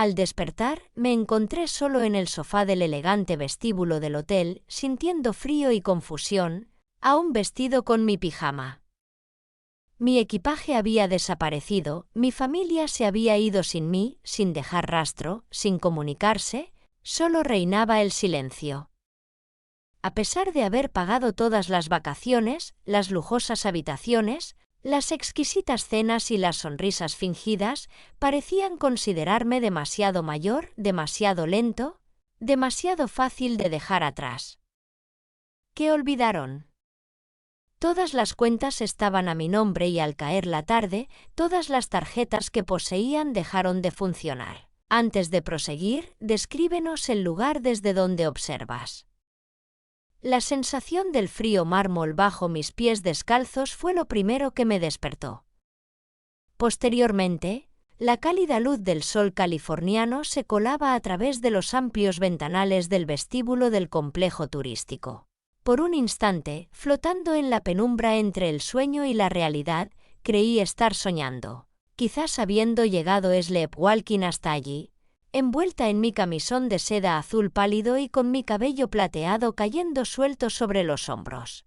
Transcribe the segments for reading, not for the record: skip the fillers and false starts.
Al despertar, me encontré solo en el sofá del elegante vestíbulo del hotel, sintiendo frío y confusión, aún vestido con mi pijama. Mi equipaje había desaparecido, mi familia se había ido sin mí, sin dejar rastro, sin comunicarse, solo reinaba el silencio. A pesar de haber pagado todas las vacaciones, las lujosas habitaciones, las exquisitas cenas y las sonrisas fingidas, parecían considerarme demasiado mayor, demasiado lento, demasiado fácil de dejar atrás. ¿Qué olvidaron? Todas las cuentas estaban a mi nombre y al caer la tarde, todas las tarjetas que poseían dejaron de funcionar. Antes de proseguir, descríbenos el lugar desde donde observas. La sensación del frío mármol bajo mis pies descalzos fue lo primero que me despertó. Posteriormente, la cálida luz del sol californiano se colaba a través de los amplios ventanales del vestíbulo del complejo turístico. Por un instante, flotando en la penumbra entre el sueño y la realidad, creí estar soñando. Quizás habiendo llegado sleepwalking hasta allí, envuelta en mi camisón de seda azul pálido y con mi cabello plateado cayendo suelto sobre los hombros.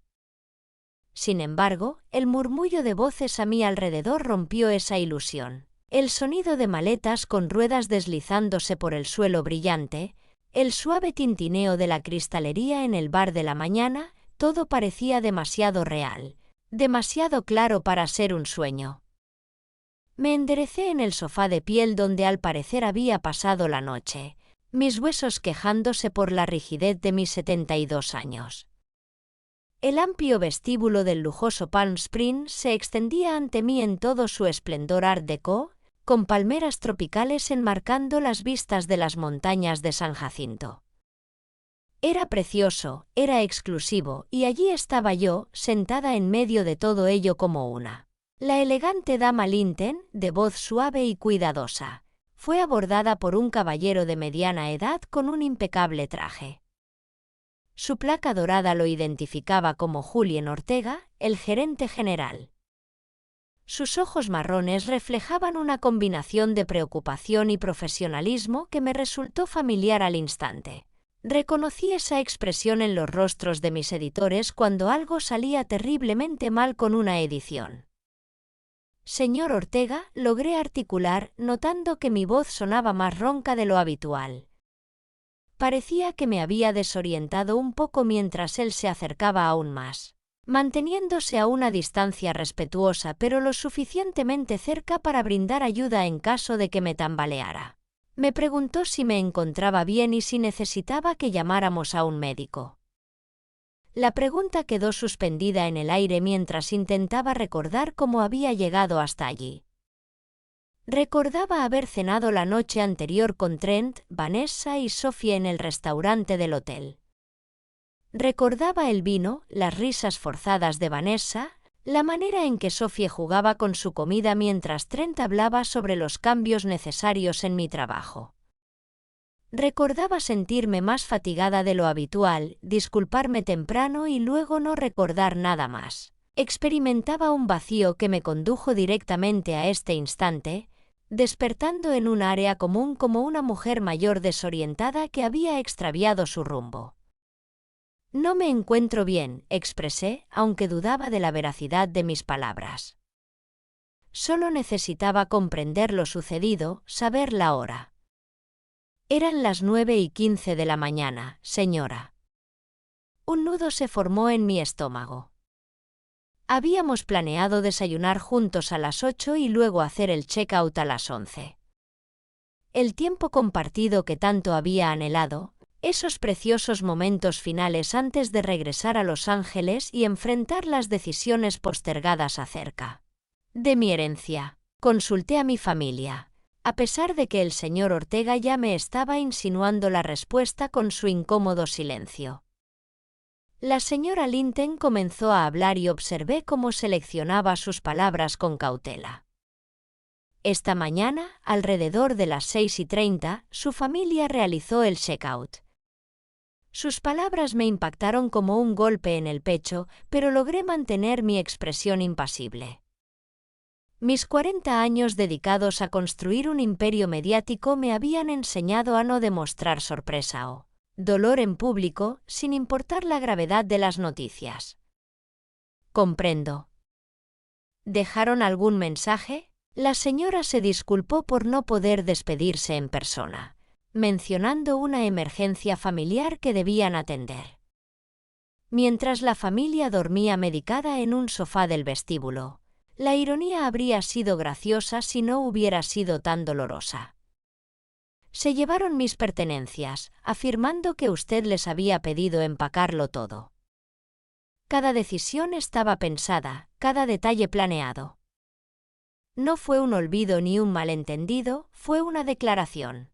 Sin embargo, el murmullo de voces a mi alrededor rompió esa ilusión. El sonido de maletas con ruedas deslizándose por el suelo brillante, el suave tintineo de la cristalería en el bar de la mañana, todo parecía demasiado real, demasiado claro para ser un sueño. Me enderecé en el sofá de piel donde al parecer había pasado la noche, mis huesos quejándose por la rigidez de mis 72 años. El amplio vestíbulo del lujoso Palm Springs se extendía ante mí en todo su esplendor art déco, con palmeras tropicales enmarcando las vistas de las montañas de San Jacinto. Era precioso, era exclusivo, y allí estaba yo, sentada en medio de todo ello como una. La elegante dama Linton, de voz suave y cuidadosa, fue abordada por un caballero de mediana edad con un impecable traje. Su placa dorada lo identificaba como Julien Ortega, el gerente general. Sus ojos marrones reflejaban una combinación de preocupación y profesionalismo que me resultó familiar al instante. Reconocí esa expresión en los rostros de mis editores cuando algo salía terriblemente mal con una edición. Señor Ortega, logré articular, notando que mi voz sonaba más ronca de lo habitual. Parecía que me había desorientado un poco mientras él se acercaba aún más, manteniéndose a una distancia respetuosa pero lo suficientemente cerca para brindar ayuda en caso de que me tambaleara. Me preguntó si me encontraba bien y si necesitaba que llamáramos a un médico. La pregunta quedó suspendida en el aire mientras intentaba recordar cómo había llegado hasta allí. Recordaba haber cenado la noche anterior con Trent, Vanessa y Sophie en el restaurante del hotel. Recordaba el vino, las risas forzadas de Vanessa, la manera en que Sophie jugaba con su comida mientras Trent hablaba sobre los cambios necesarios en mi trabajo. Recordaba sentirme más fatigada de lo habitual, disculparme temprano y luego no recordar nada más. Experimentaba un vacío que me condujo directamente a este instante, despertando en un área común como una mujer mayor desorientada que había extraviado su rumbo. No me encuentro bien, expresé, aunque dudaba de la veracidad de mis palabras. Solo necesitaba comprender lo sucedido, saber la hora. Eran las 9:15 de la mañana, señora. Un nudo se formó en mi estómago. Habíamos planeado desayunar juntos a las 8 y luego hacer el check-out a las 11. El tiempo compartido que tanto había anhelado, esos preciosos momentos finales antes de regresar a Los Ángeles y enfrentar las decisiones postergadas acerca de mi herencia. Consulté a mi familia, a pesar de que el señor Ortega ya me estaba insinuando la respuesta con su incómodo silencio. La señora Linton comenzó a hablar y observé cómo seleccionaba sus palabras con cautela. Esta mañana, alrededor de las 6:30, su familia realizó el check-out. Sus palabras me impactaron como un golpe en el pecho, pero logré mantener mi expresión impasible. Mis 40 años dedicados a construir un imperio mediático me habían enseñado a no demostrar sorpresa o dolor en público, sin importar la gravedad de las noticias. Comprendo. ¿Dejaron algún mensaje? La señora se disculpó por no poder despedirse en persona, mencionando una emergencia familiar que debían atender. Mientras la familia dormía medicada en un sofá del vestíbulo, la ironía habría sido graciosa si no hubiera sido tan dolorosa. Se llevaron mis pertenencias, afirmando que usted les había pedido empacarlo todo. Cada decisión estaba pensada, cada detalle planeado. No fue un olvido ni un malentendido, fue una declaración.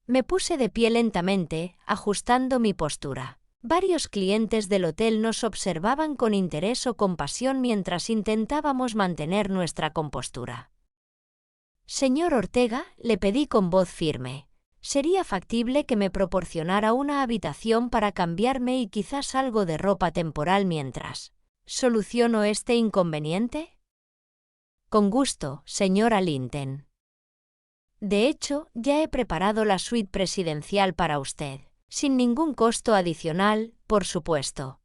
Me puse de pie lentamente, ajustando mi postura. Varios clientes del hotel nos observaban con interés o compasión mientras intentábamos mantener nuestra compostura. Señor Ortega, le pedí con voz firme. ¿Sería factible que me proporcionara una habitación para cambiarme y quizás algo de ropa temporal mientras soluciono este inconveniente? Con gusto, señora Linton. De hecho, ya he preparado la suite presidencial para usted, sin ningún costo adicional, por supuesto.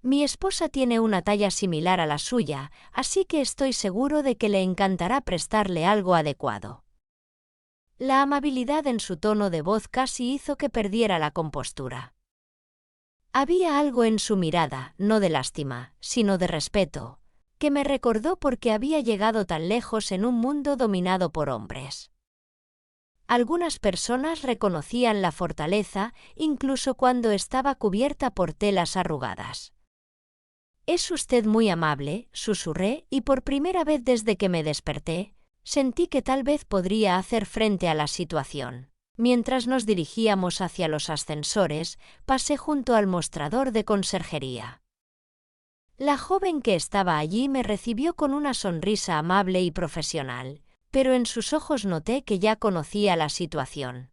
Mi esposa tiene una talla similar a la suya, así que estoy seguro de que le encantará prestarle algo adecuado. La amabilidad en su tono de voz casi hizo que perdiera la compostura. Había algo en su mirada, no de lástima, sino de respeto, que me recordó por qué había llegado tan lejos en un mundo dominado por hombres. Algunas personas reconocían la fortaleza incluso cuando estaba cubierta por telas arrugadas. «Es usted muy amable», susurré, y por primera vez desde que me desperté, sentí que tal vez podría hacer frente a la situación. Mientras nos dirigíamos hacia los ascensores, pasé junto al mostrador de conserjería. La joven que estaba allí me recibió con una sonrisa amable y profesional, pero en sus ojos noté que ya conocía la situación.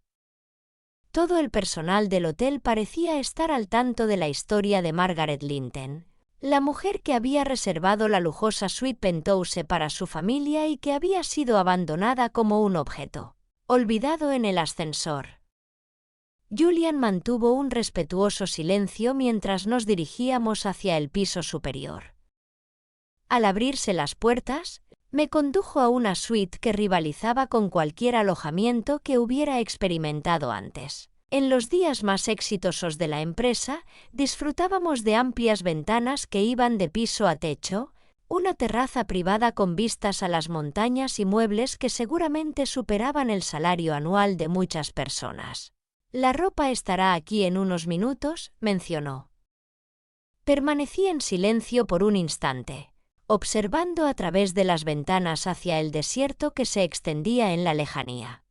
Todo el personal del hotel parecía estar al tanto de la historia de Margaret Linton, la mujer que había reservado la lujosa suite Penthouse para su familia y que había sido abandonada como un objeto olvidado en el ascensor. Julian mantuvo un respetuoso silencio mientras nos dirigíamos hacia el piso superior. Al abrirse las puertas, me condujo a una suite que rivalizaba con cualquier alojamiento que hubiera experimentado antes. En los días más exitosos de la empresa, disfrutábamos de amplias ventanas que iban de piso a techo, una terraza privada con vistas a las montañas y muebles que seguramente superaban el salario anual de muchas personas. «La ropa estará aquí en unos minutos», mencionó. Permanecí en silencio por un instante, observando a través de las ventanas hacia el desierto que se extendía en la lejanía.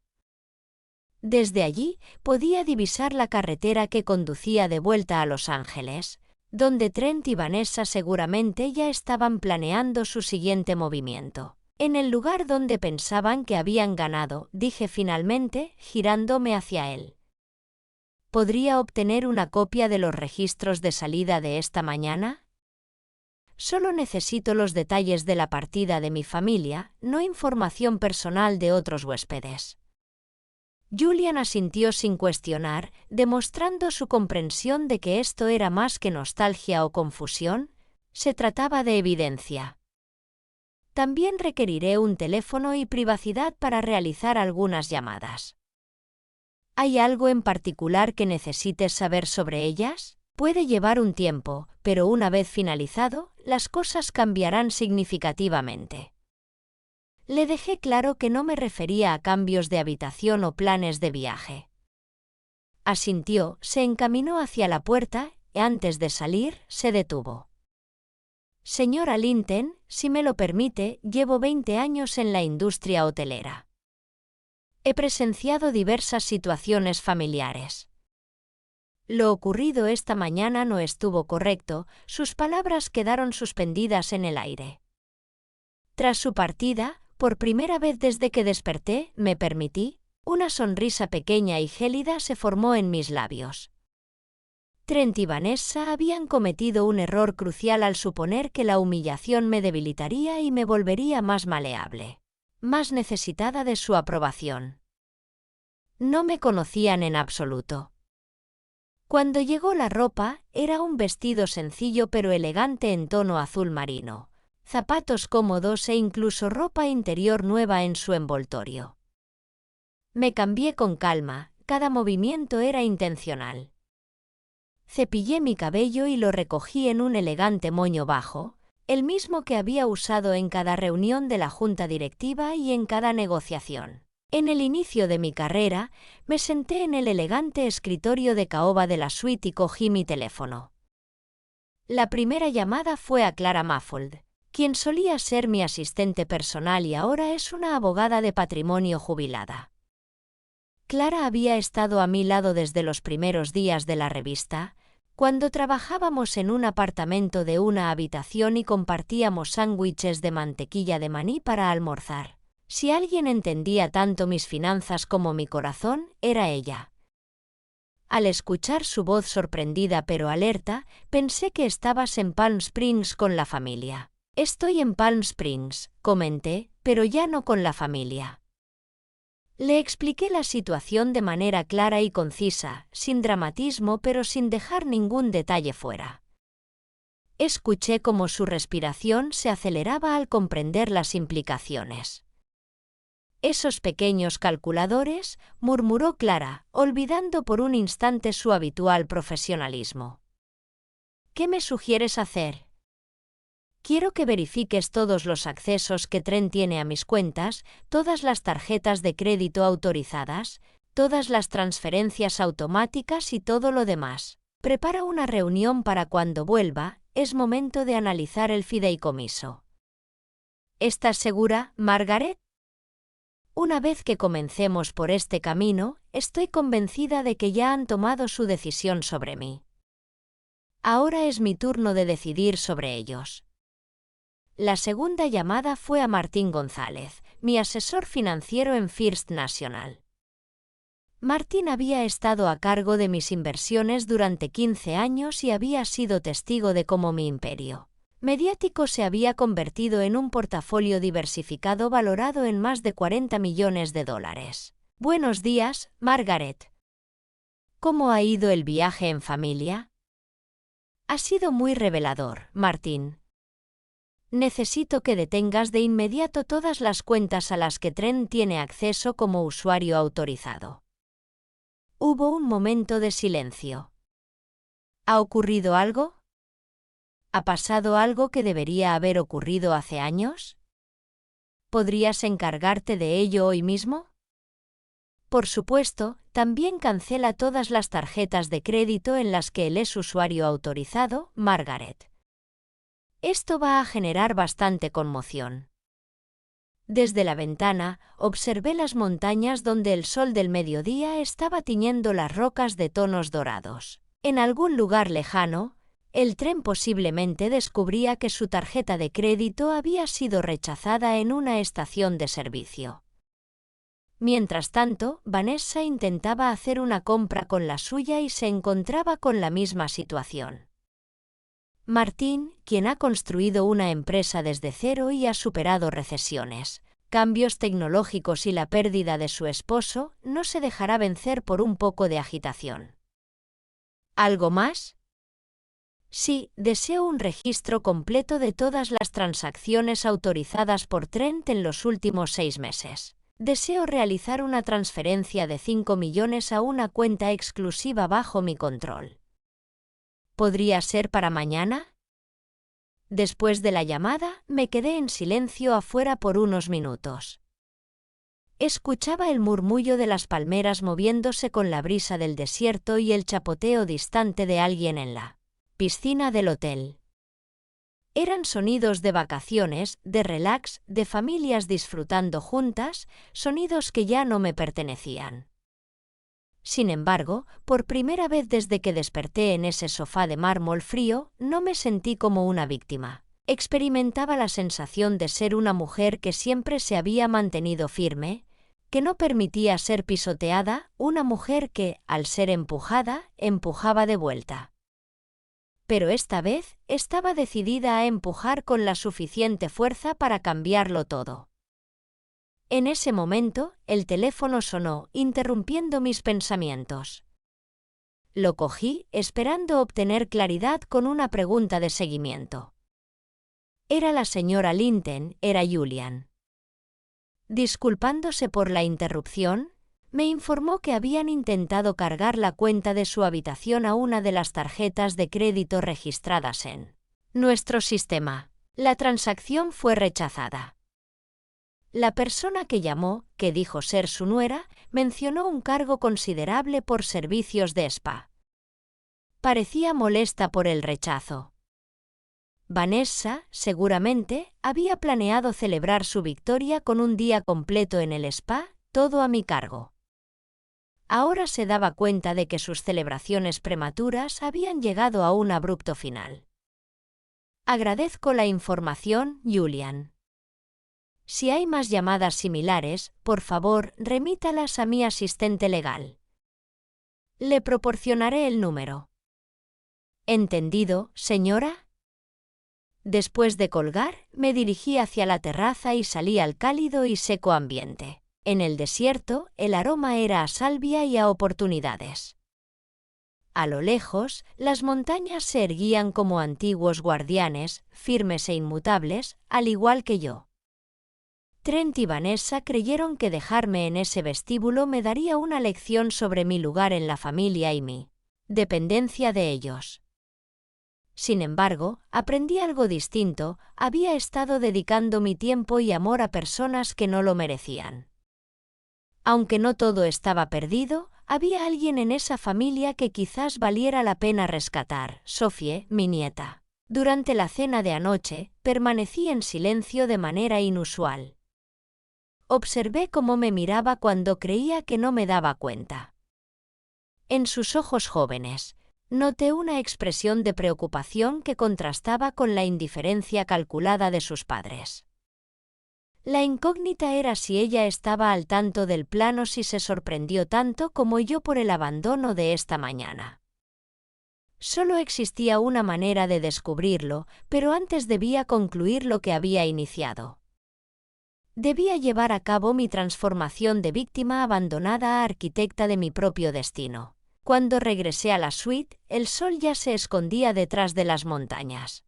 Desde allí podía divisar la carretera que conducía de vuelta a Los Ángeles, donde Trent y Vanessa seguramente ya estaban planeando su siguiente movimiento. «En el lugar donde pensaban que habían ganado», dije finalmente, girándome hacia él. ¿Podría obtener una copia de los registros de salida de esta mañana? Solo necesito los detalles de la partida de mi familia, no información personal de otros huéspedes. Julian asintió sin cuestionar, demostrando su comprensión de que esto era más que nostalgia o confusión, se trataba de evidencia. También requeriré un teléfono y privacidad para realizar algunas llamadas. ¿Hay algo en particular que necesites saber sobre ellas? Puede llevar un tiempo, pero una vez finalizado, las cosas cambiarán significativamente. Le dejé claro que no me refería a cambios de habitación o planes de viaje. Asintió, se encaminó hacia la puerta y antes de salir, se detuvo. «Señora Linton, si me lo permite, llevo 20 años en la industria hotelera. He presenciado diversas situaciones familiares. Lo ocurrido esta mañana no estuvo correcto», sus palabras quedaron suspendidas en el aire. Tras su partida, por primera vez desde que desperté, me permití, una sonrisa pequeña y gélida se formó en mis labios. Trent y Vanessa habían cometido un error crucial al suponer que la humillación me debilitaría y me volvería más maleable, más necesitada de su aprobación. No me conocían en absoluto. Cuando llegó la ropa, era un vestido sencillo pero elegante en tono azul marino, zapatos cómodos e incluso ropa interior nueva en su envoltorio. Me cambié con calma, cada movimiento era intencional. Cepillé mi cabello y lo recogí en un elegante moño bajo, el mismo que había usado en cada reunión de la junta directiva y en cada negociación. En el inicio de mi carrera, me senté en el elegante escritorio de caoba de la suite y cogí mi teléfono. La primera llamada fue a Clara Maffold, quien solía ser mi asistente personal y ahora es una abogada de patrimonio jubilada. Clara había estado a mi lado desde los primeros días de la revista, cuando trabajábamos en un apartamento de una habitación y compartíamos sándwiches de mantequilla de maní para almorzar. Si alguien entendía tanto mis finanzas como mi corazón, era ella. Al escuchar su voz sorprendida pero alerta, pensé que estabas en Palm Springs con la familia. Estoy en Palm Springs, comenté, pero ya no con la familia. Le expliqué la situación de manera clara y concisa, sin dramatismo pero sin dejar ningún detalle fuera. Escuché cómo su respiración se aceleraba al comprender las implicaciones. «Esos pequeños calculadores», murmuró Clara, olvidando por un instante su habitual profesionalismo. «¿Qué me sugieres hacer?» «Quiero que verifiques todos los accesos que Trent tiene a mis cuentas, todas las tarjetas de crédito autorizadas, todas las transferencias automáticas y todo lo demás. Prepara una reunión para cuando vuelva, es momento de analizar el fideicomiso». «¿Estás segura, Margaret?» «Una vez que comencemos por este camino, estoy convencida de que ya han tomado su decisión sobre mí. Ahora es mi turno de decidir sobre ellos». La segunda llamada fue a Martín González, mi asesor financiero en First National. Martín había estado a cargo de mis inversiones durante 15 años y había sido testigo de cómo mi imperio mediático se había convertido en un portafolio diversificado valorado en más de $40 millones. «Buenos días, Margaret. ¿Cómo ha ido el viaje en familia?» «Ha sido muy revelador, Martín. Necesito que detengas de inmediato todas las cuentas a las que Trent tiene acceso como usuario autorizado». Hubo un momento de silencio. «¿Ha ocurrido algo? ¿Ha pasado algo que debería haber ocurrido hace años? ¿Podrías encargarte de ello hoy mismo?» «Por supuesto, también cancela todas las tarjetas de crédito en las que él es usuario autorizado, Margaret. Esto va a generar bastante conmoción». Desde la ventana, observé las montañas donde el sol del mediodía estaba tiñendo las rocas de tonos dorados. En algún lugar lejano, el tren posiblemente descubría que su tarjeta de crédito había sido rechazada en una estación de servicio. Mientras tanto, Vanessa intentaba hacer una compra con la suya y se encontraba con la misma situación. Martín, quien ha construido una empresa desde cero y ha superado recesiones, cambios tecnológicos y la pérdida de su esposo, no se dejará vencer por un poco de agitación. ¿Algo más? Sí, deseo un registro completo de todas las transacciones autorizadas por Trent en los últimos 6 meses. Deseo realizar una transferencia de 5 millones a una cuenta exclusiva bajo mi control. ¿Podría ser para mañana? Después de la llamada, me quedé en silencio afuera por unos minutos. Escuchaba el murmullo de las palmeras moviéndose con la brisa del desierto y el chapoteo distante de alguien en la piscina del hotel. Eran sonidos de vacaciones, de relax, de familias disfrutando juntas, sonidos que ya no me pertenecían. Sin embargo, por primera vez desde que desperté en ese sofá de mármol frío, no me sentí como una víctima. Experimentaba la sensación de ser una mujer que siempre se había mantenido firme, que no permitía ser pisoteada, una mujer que, al ser empujada, empujaba de vuelta. pero esta vez estaba decidida a empujar con la suficiente fuerza para cambiarlo todo. En ese momento, el teléfono sonó, interrumpiendo mis pensamientos. Lo cogí, esperando obtener claridad con una pregunta de seguimiento. Era la señora Linton, era Julian. Disculpándose por la interrupción, me informó que habían intentado cargar la cuenta de su habitación a una de las tarjetas de crédito registradas en nuestro sistema. La transacción fue rechazada. La persona que llamó, que dijo ser su nuera, mencionó un cargo considerable por servicios de spa. Parecía molesta por el rechazo. Vanessa, seguramente, había planeado celebrar su victoria con un día completo en el spa, todo a mi cargo. Ahora se daba cuenta de que sus celebraciones prematuras habían llegado a un abrupto final. Agradezco la información, Julian. Si hay más llamadas similares, por favor, remítalas a mi asistente legal. Le proporcionaré el número. ¿Entendido, señora? Después de colgar, me dirigí hacia la terraza y salí al cálido y seco ambiente. En el desierto, el aroma era a salvia y a oportunidades. A lo lejos, las montañas se erguían como antiguos guardianes, firmes e inmutables, al igual que yo. Trent y Vanessa creyeron que dejarme en ese vestíbulo me daría una lección sobre mi lugar en la familia y mi dependencia de ellos. Sin embargo, aprendí algo distinto, había estado dedicando mi tiempo y amor a personas que no lo merecían. Aunque no todo estaba perdido, había alguien en esa familia que quizás valiera la pena rescatar, Sophie, mi nieta. Durante la cena de anoche, permanecí en silencio de manera inusual. Observé cómo me miraba cuando creía que no me daba cuenta. En sus ojos jóvenes, noté una expresión de preocupación que contrastaba con la indiferencia calculada de sus padres. La incógnita era si ella estaba al tanto del plan o si se sorprendió tanto como yo por el abandono de esta mañana. Solo existía una manera de descubrirlo, pero antes debía concluir lo que había iniciado. Debía llevar a cabo mi transformación de víctima abandonada a arquitecta de mi propio destino. Cuando regresé a la suite, el sol ya se escondía detrás de las montañas.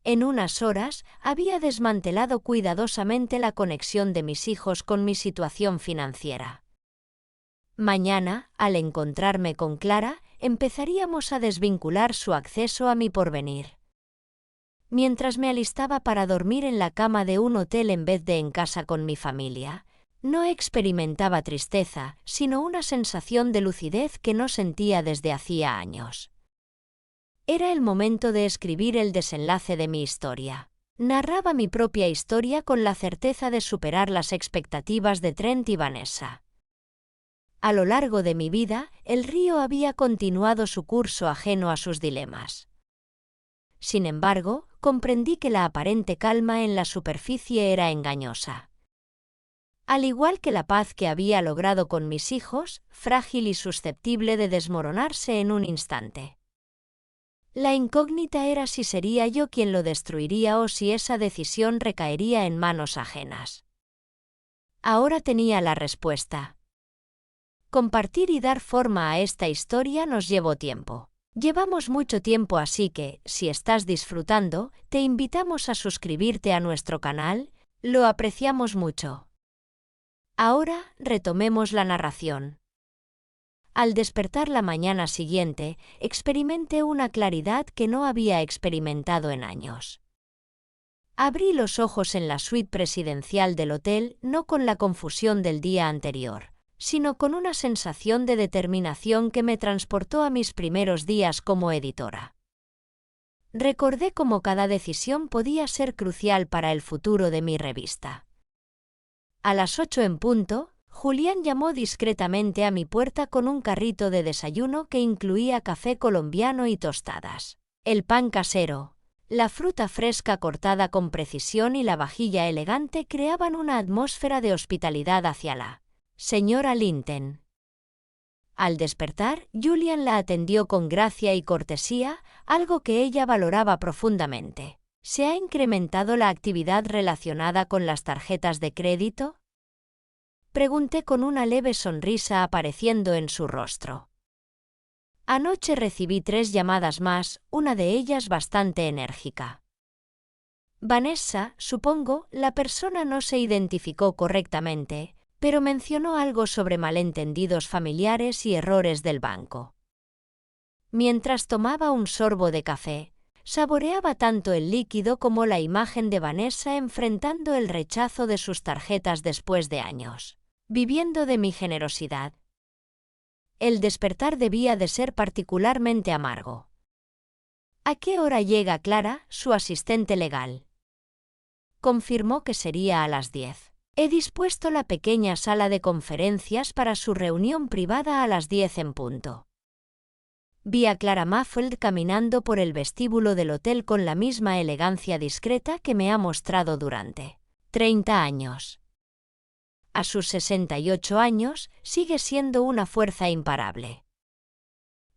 En unas horas, había desmantelado cuidadosamente la conexión de mis hijos con mi situación financiera. Mañana, al encontrarme con Clara, empezaríamos a desvincular su acceso a mi porvenir. Mientras me alistaba para dormir en la cama de un hotel en vez de en casa con mi familia, no experimentaba tristeza, sino una sensación de lucidez que no sentía desde hacía años. Era el momento de escribir el desenlace de mi historia. Narraba mi propia historia con la certeza de superar las expectativas de Trent y Vanessa. A lo largo de mi vida, el río había continuado su curso ajeno a sus dilemas. Sin embargo, comprendí que la aparente calma en la superficie era engañosa. Al igual que la paz que había logrado con mis hijos, frágil y susceptible de desmoronarse en un instante. La incógnita era si sería yo quien lo destruiría o si esa decisión recaería en manos ajenas. Ahora tenía la respuesta. Compartir y dar forma a esta historia nos llevó tiempo. Llevamos mucho tiempo, así que, si estás disfrutando, te invitamos a suscribirte a nuestro canal, lo apreciamos mucho. Ahora, retomemos la narración. Al despertar la mañana siguiente, experimenté una claridad que no había experimentado en años. Abrí los ojos en la suite presidencial del hotel, no con la confusión del día anterior, sino con una sensación de determinación que me transportó a mis primeros días como editora. Recordé cómo cada decisión podía ser crucial para el futuro de mi revista. A las 8 en punto, Julián llamó discretamente a mi puerta con un carrito de desayuno que incluía café colombiano y tostadas, el pan casero, la fruta fresca cortada con precisión y la vajilla elegante creaban una atmósfera de hospitalidad hacia la señora Linton. Al despertar, Julian la atendió con gracia y cortesía, algo que ella valoraba profundamente. ¿Se ha incrementado la actividad relacionada con las tarjetas de crédito? Pregunté con una leve sonrisa apareciendo en su rostro. Anoche recibí 3 llamadas más, una de ellas bastante enérgica. Vanessa, supongo, la persona no se identificó correctamente, pero mencionó algo sobre malentendidos familiares y errores del banco. Mientras tomaba un sorbo de café, saboreaba tanto el líquido como la imagen de Vanessa enfrentando el rechazo de sus tarjetas después de años, viviendo de mi generosidad. El despertar debía de ser particularmente amargo. ¿A qué hora llega Clara, su asistente legal? Confirmó que sería a las 10. He dispuesto la pequeña sala de conferencias para su reunión privada a las 10 en punto. Vi a Clara Maffeld caminando por el vestíbulo del hotel con la misma elegancia discreta que me ha mostrado durante 30 años. A sus 68 años, sigue siendo una fuerza imparable.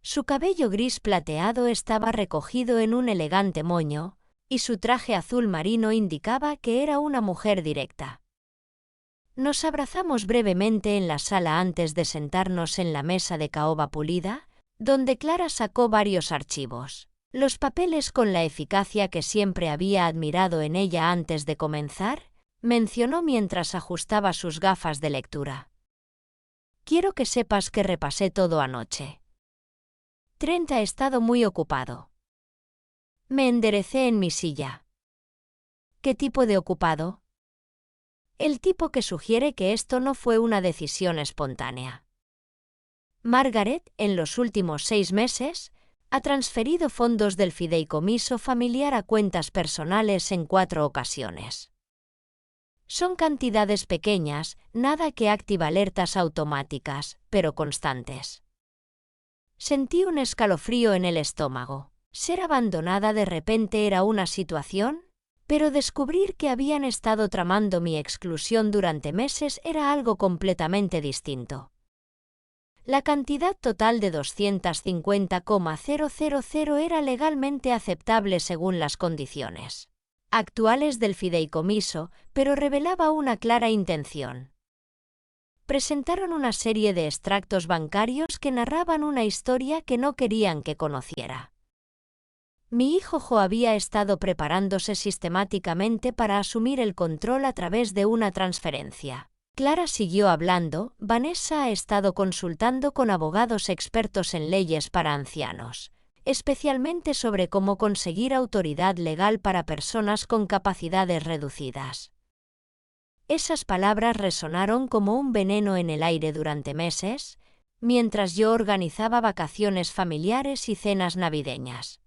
Su cabello gris plateado estaba recogido en un elegante moño, y su traje azul marino indicaba que era una mujer directa. Nos abrazamos brevemente en la sala antes de sentarnos en la mesa de caoba pulida, donde Clara sacó varios archivos, los papeles con la eficacia que siempre había admirado en ella antes de comenzar, mencionó mientras ajustaba sus gafas de lectura. Quiero que sepas que repasé todo anoche. Trent ha estado muy ocupado. Me enderecé en mi silla. ¿Qué tipo de ocupado? El tipo que sugiere que esto no fue una decisión espontánea. Margaret, en los últimos 6 meses, ha transferido fondos del fideicomiso familiar a cuentas personales en 4 ocasiones. Son cantidades pequeñas, nada que active alertas automáticas, pero constantes. Sentí un escalofrío en el estómago. Ser abandonada de repente era una situación, pero descubrir que habían estado tramando mi exclusión durante meses era algo completamente distinto. La cantidad total de 250,000 era legalmente aceptable según las condiciones actuales del fideicomiso, pero revelaba una clara intención. Presentaron una serie de extractos bancarios que narraban una historia que no querían que conociera. Mi hijo Jo había estado preparándose sistemáticamente para asumir el control a través de una transferencia. Clara siguió hablando. Vanessa ha estado consultando con abogados expertos en leyes para ancianos, especialmente sobre cómo conseguir autoridad legal para personas con capacidades reducidas. Esas palabras resonaron como un veneno en el aire durante meses, mientras yo organizaba vacaciones familiares y cenas navideñas.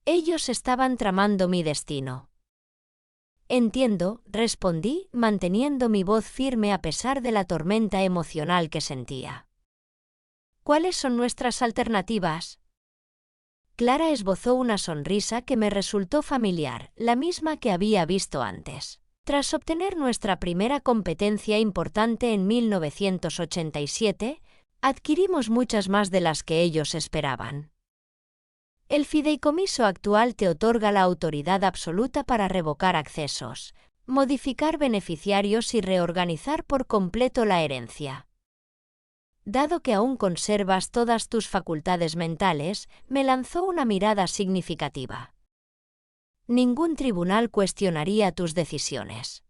Ellos estaban tramando mi destino. Entiendo, respondí, manteniendo mi voz firme a pesar de la tormenta emocional que sentía. ¿Cuáles son nuestras alternativas? Clara esbozó una sonrisa que me resultó familiar, la misma que había visto antes. Tras obtener nuestra primera competencia importante en 1987, adquirimos muchas más de las que ellos esperaban. El fideicomiso actual te otorga la autoridad absoluta para revocar accesos, modificar beneficiarios y reorganizar por completo la herencia. Dado que aún conservas todas tus facultades mentales, me lanzó una mirada significativa. Ningún tribunal cuestionaría tus decisiones.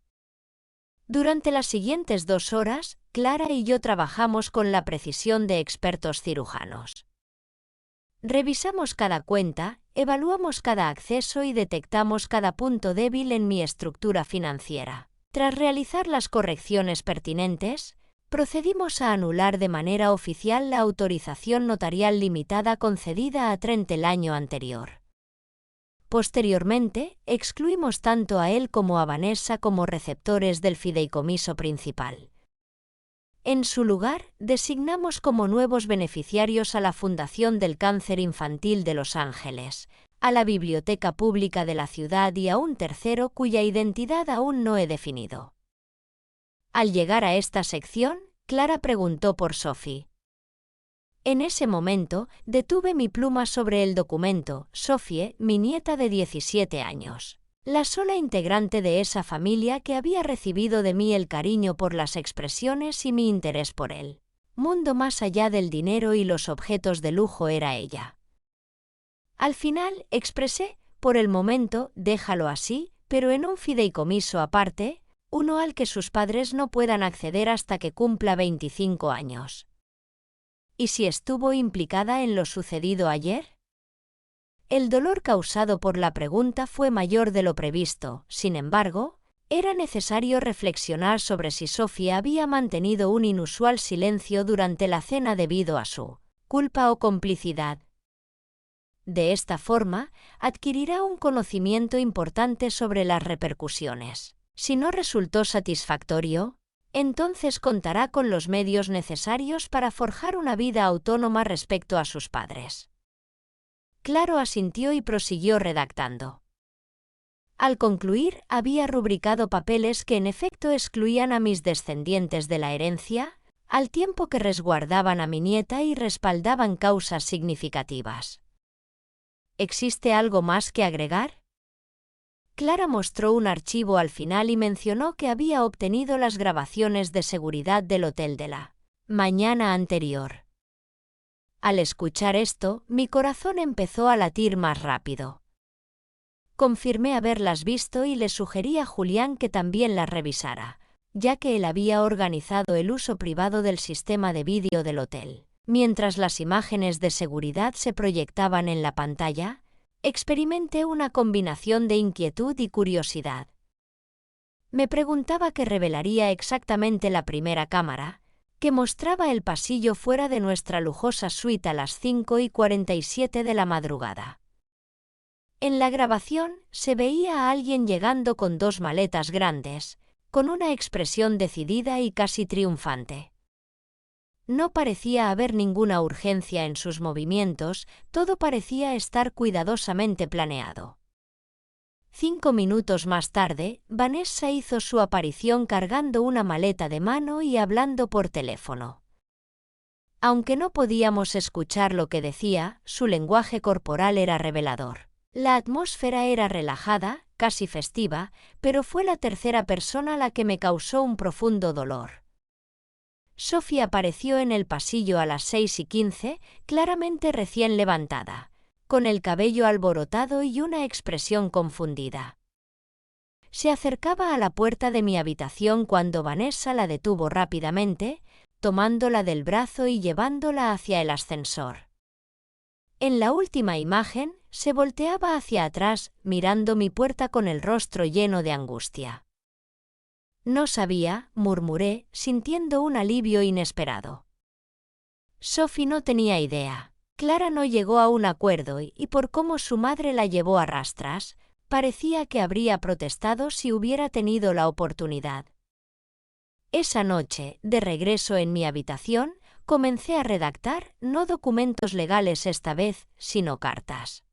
Durante las siguientes 2 horas, Clara y yo trabajamos con la precisión de expertos cirujanos. Revisamos cada cuenta, evaluamos cada acceso y detectamos cada punto débil en mi estructura financiera. Tras realizar las correcciones pertinentes, procedimos a anular de manera oficial la autorización notarial limitada concedida a Trent el año anterior. Posteriormente, excluimos tanto a él como a Vanessa como receptores del fideicomiso principal. En su lugar, designamos como nuevos beneficiarios a la Fundación del Cáncer Infantil de Los Ángeles, a la Biblioteca Pública de la ciudad y a un tercero cuya identidad aún no he definido. Al llegar a esta sección, Clara preguntó por Sophie. En ese momento, detuve mi pluma sobre el documento. Sophie, mi nieta de 17 años. La sola integrante de esa familia que había recibido de mí el cariño por las expresiones y mi interés por él. Mundo más allá del dinero y los objetos de lujo era ella. Al final, expresé, por el momento, déjalo así, pero en un fideicomiso aparte, uno al que sus padres no puedan acceder hasta que cumpla 25 años. ¿Y si estuvo implicada en lo sucedido ayer? El dolor causado por la pregunta fue mayor de lo previsto, sin embargo, era necesario reflexionar sobre si Sophie había mantenido un inusual silencio durante la cena debido a su culpa o complicidad. De esta forma, adquirirá un conocimiento importante sobre las repercusiones. Si no resultó satisfactorio, entonces contará con los medios necesarios para forjar una vida autónoma respecto a sus padres. Claro asintió y prosiguió redactando. Al concluir, había rubricado papeles que en efecto excluían a mis descendientes de la herencia, al tiempo que resguardaban a mi nieta y respaldaban causas significativas. ¿Existe algo más que agregar? Clara mostró un archivo al final y mencionó que había obtenido las grabaciones de seguridad del hotel de la mañana anterior. Al escuchar esto, mi corazón empezó a latir más rápido. Confirmé haberlas visto y le sugerí a Julián que también las revisara, ya que él había organizado el uso privado del sistema de vídeo del hotel. Mientras las imágenes de seguridad se proyectaban en la pantalla, experimenté una combinación de inquietud y curiosidad. Me preguntaba qué revelaría exactamente la primera cámara, que mostraba el pasillo fuera de nuestra lujosa suite a las 5:47 de la madrugada. En la grabación se veía a alguien llegando con 2 maletas grandes, con una expresión decidida y casi triunfante. No parecía haber ninguna urgencia en sus movimientos, todo parecía estar cuidadosamente planeado. 5 minutos más tarde, Vanessa hizo su aparición cargando una maleta de mano y hablando por teléfono. Aunque no podíamos escuchar lo que decía, su lenguaje corporal era revelador. La atmósfera era relajada, casi festiva, pero fue la tercera persona la que me causó un profundo dolor. Sophie apareció en el pasillo a las 6:15, claramente recién levantada, con el cabello alborotado y una expresión confundida. Se acercaba a la puerta de mi habitación cuando Vanessa la detuvo rápidamente, tomándola del brazo y llevándola hacia el ascensor. En la última imagen, se volteaba hacia atrás, mirando mi puerta con el rostro lleno de angustia. No sabía, murmuré, sintiendo un alivio inesperado. Sophie no tenía idea. Clara no llegó a un acuerdo y por cómo su madre la llevó a rastras, parecía que habría protestado si hubiera tenido la oportunidad. Esa noche, de regreso en mi habitación, comencé a redactar, no documentos legales esta vez, sino cartas.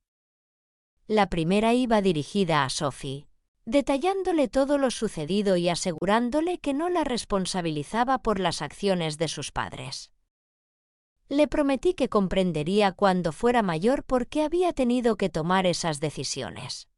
La primera iba dirigida a Sophie, detallándole todo lo sucedido y asegurándole que no la responsabilizaba por las acciones de sus padres. Le prometí que comprendería cuando fuera mayor por qué había tenido que tomar esas decisiones.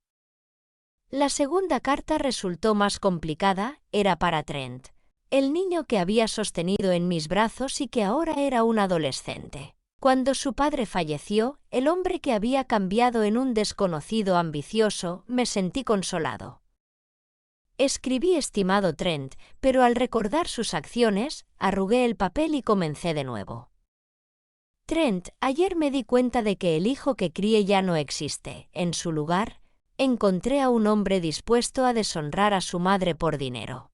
La segunda carta resultó más complicada, era para Trent, el niño que había sostenido en mis brazos y que ahora era un adolescente. Cuando su padre falleció, el hombre que había cambiado en un desconocido ambicioso, me sentí consolado. Escribí estimado Trent, pero al recordar sus acciones, arrugué el papel y comencé de nuevo. Trent, ayer me di cuenta de que el hijo que crié ya no existe. En su lugar, encontré a un hombre dispuesto a deshonrar a su madre por dinero.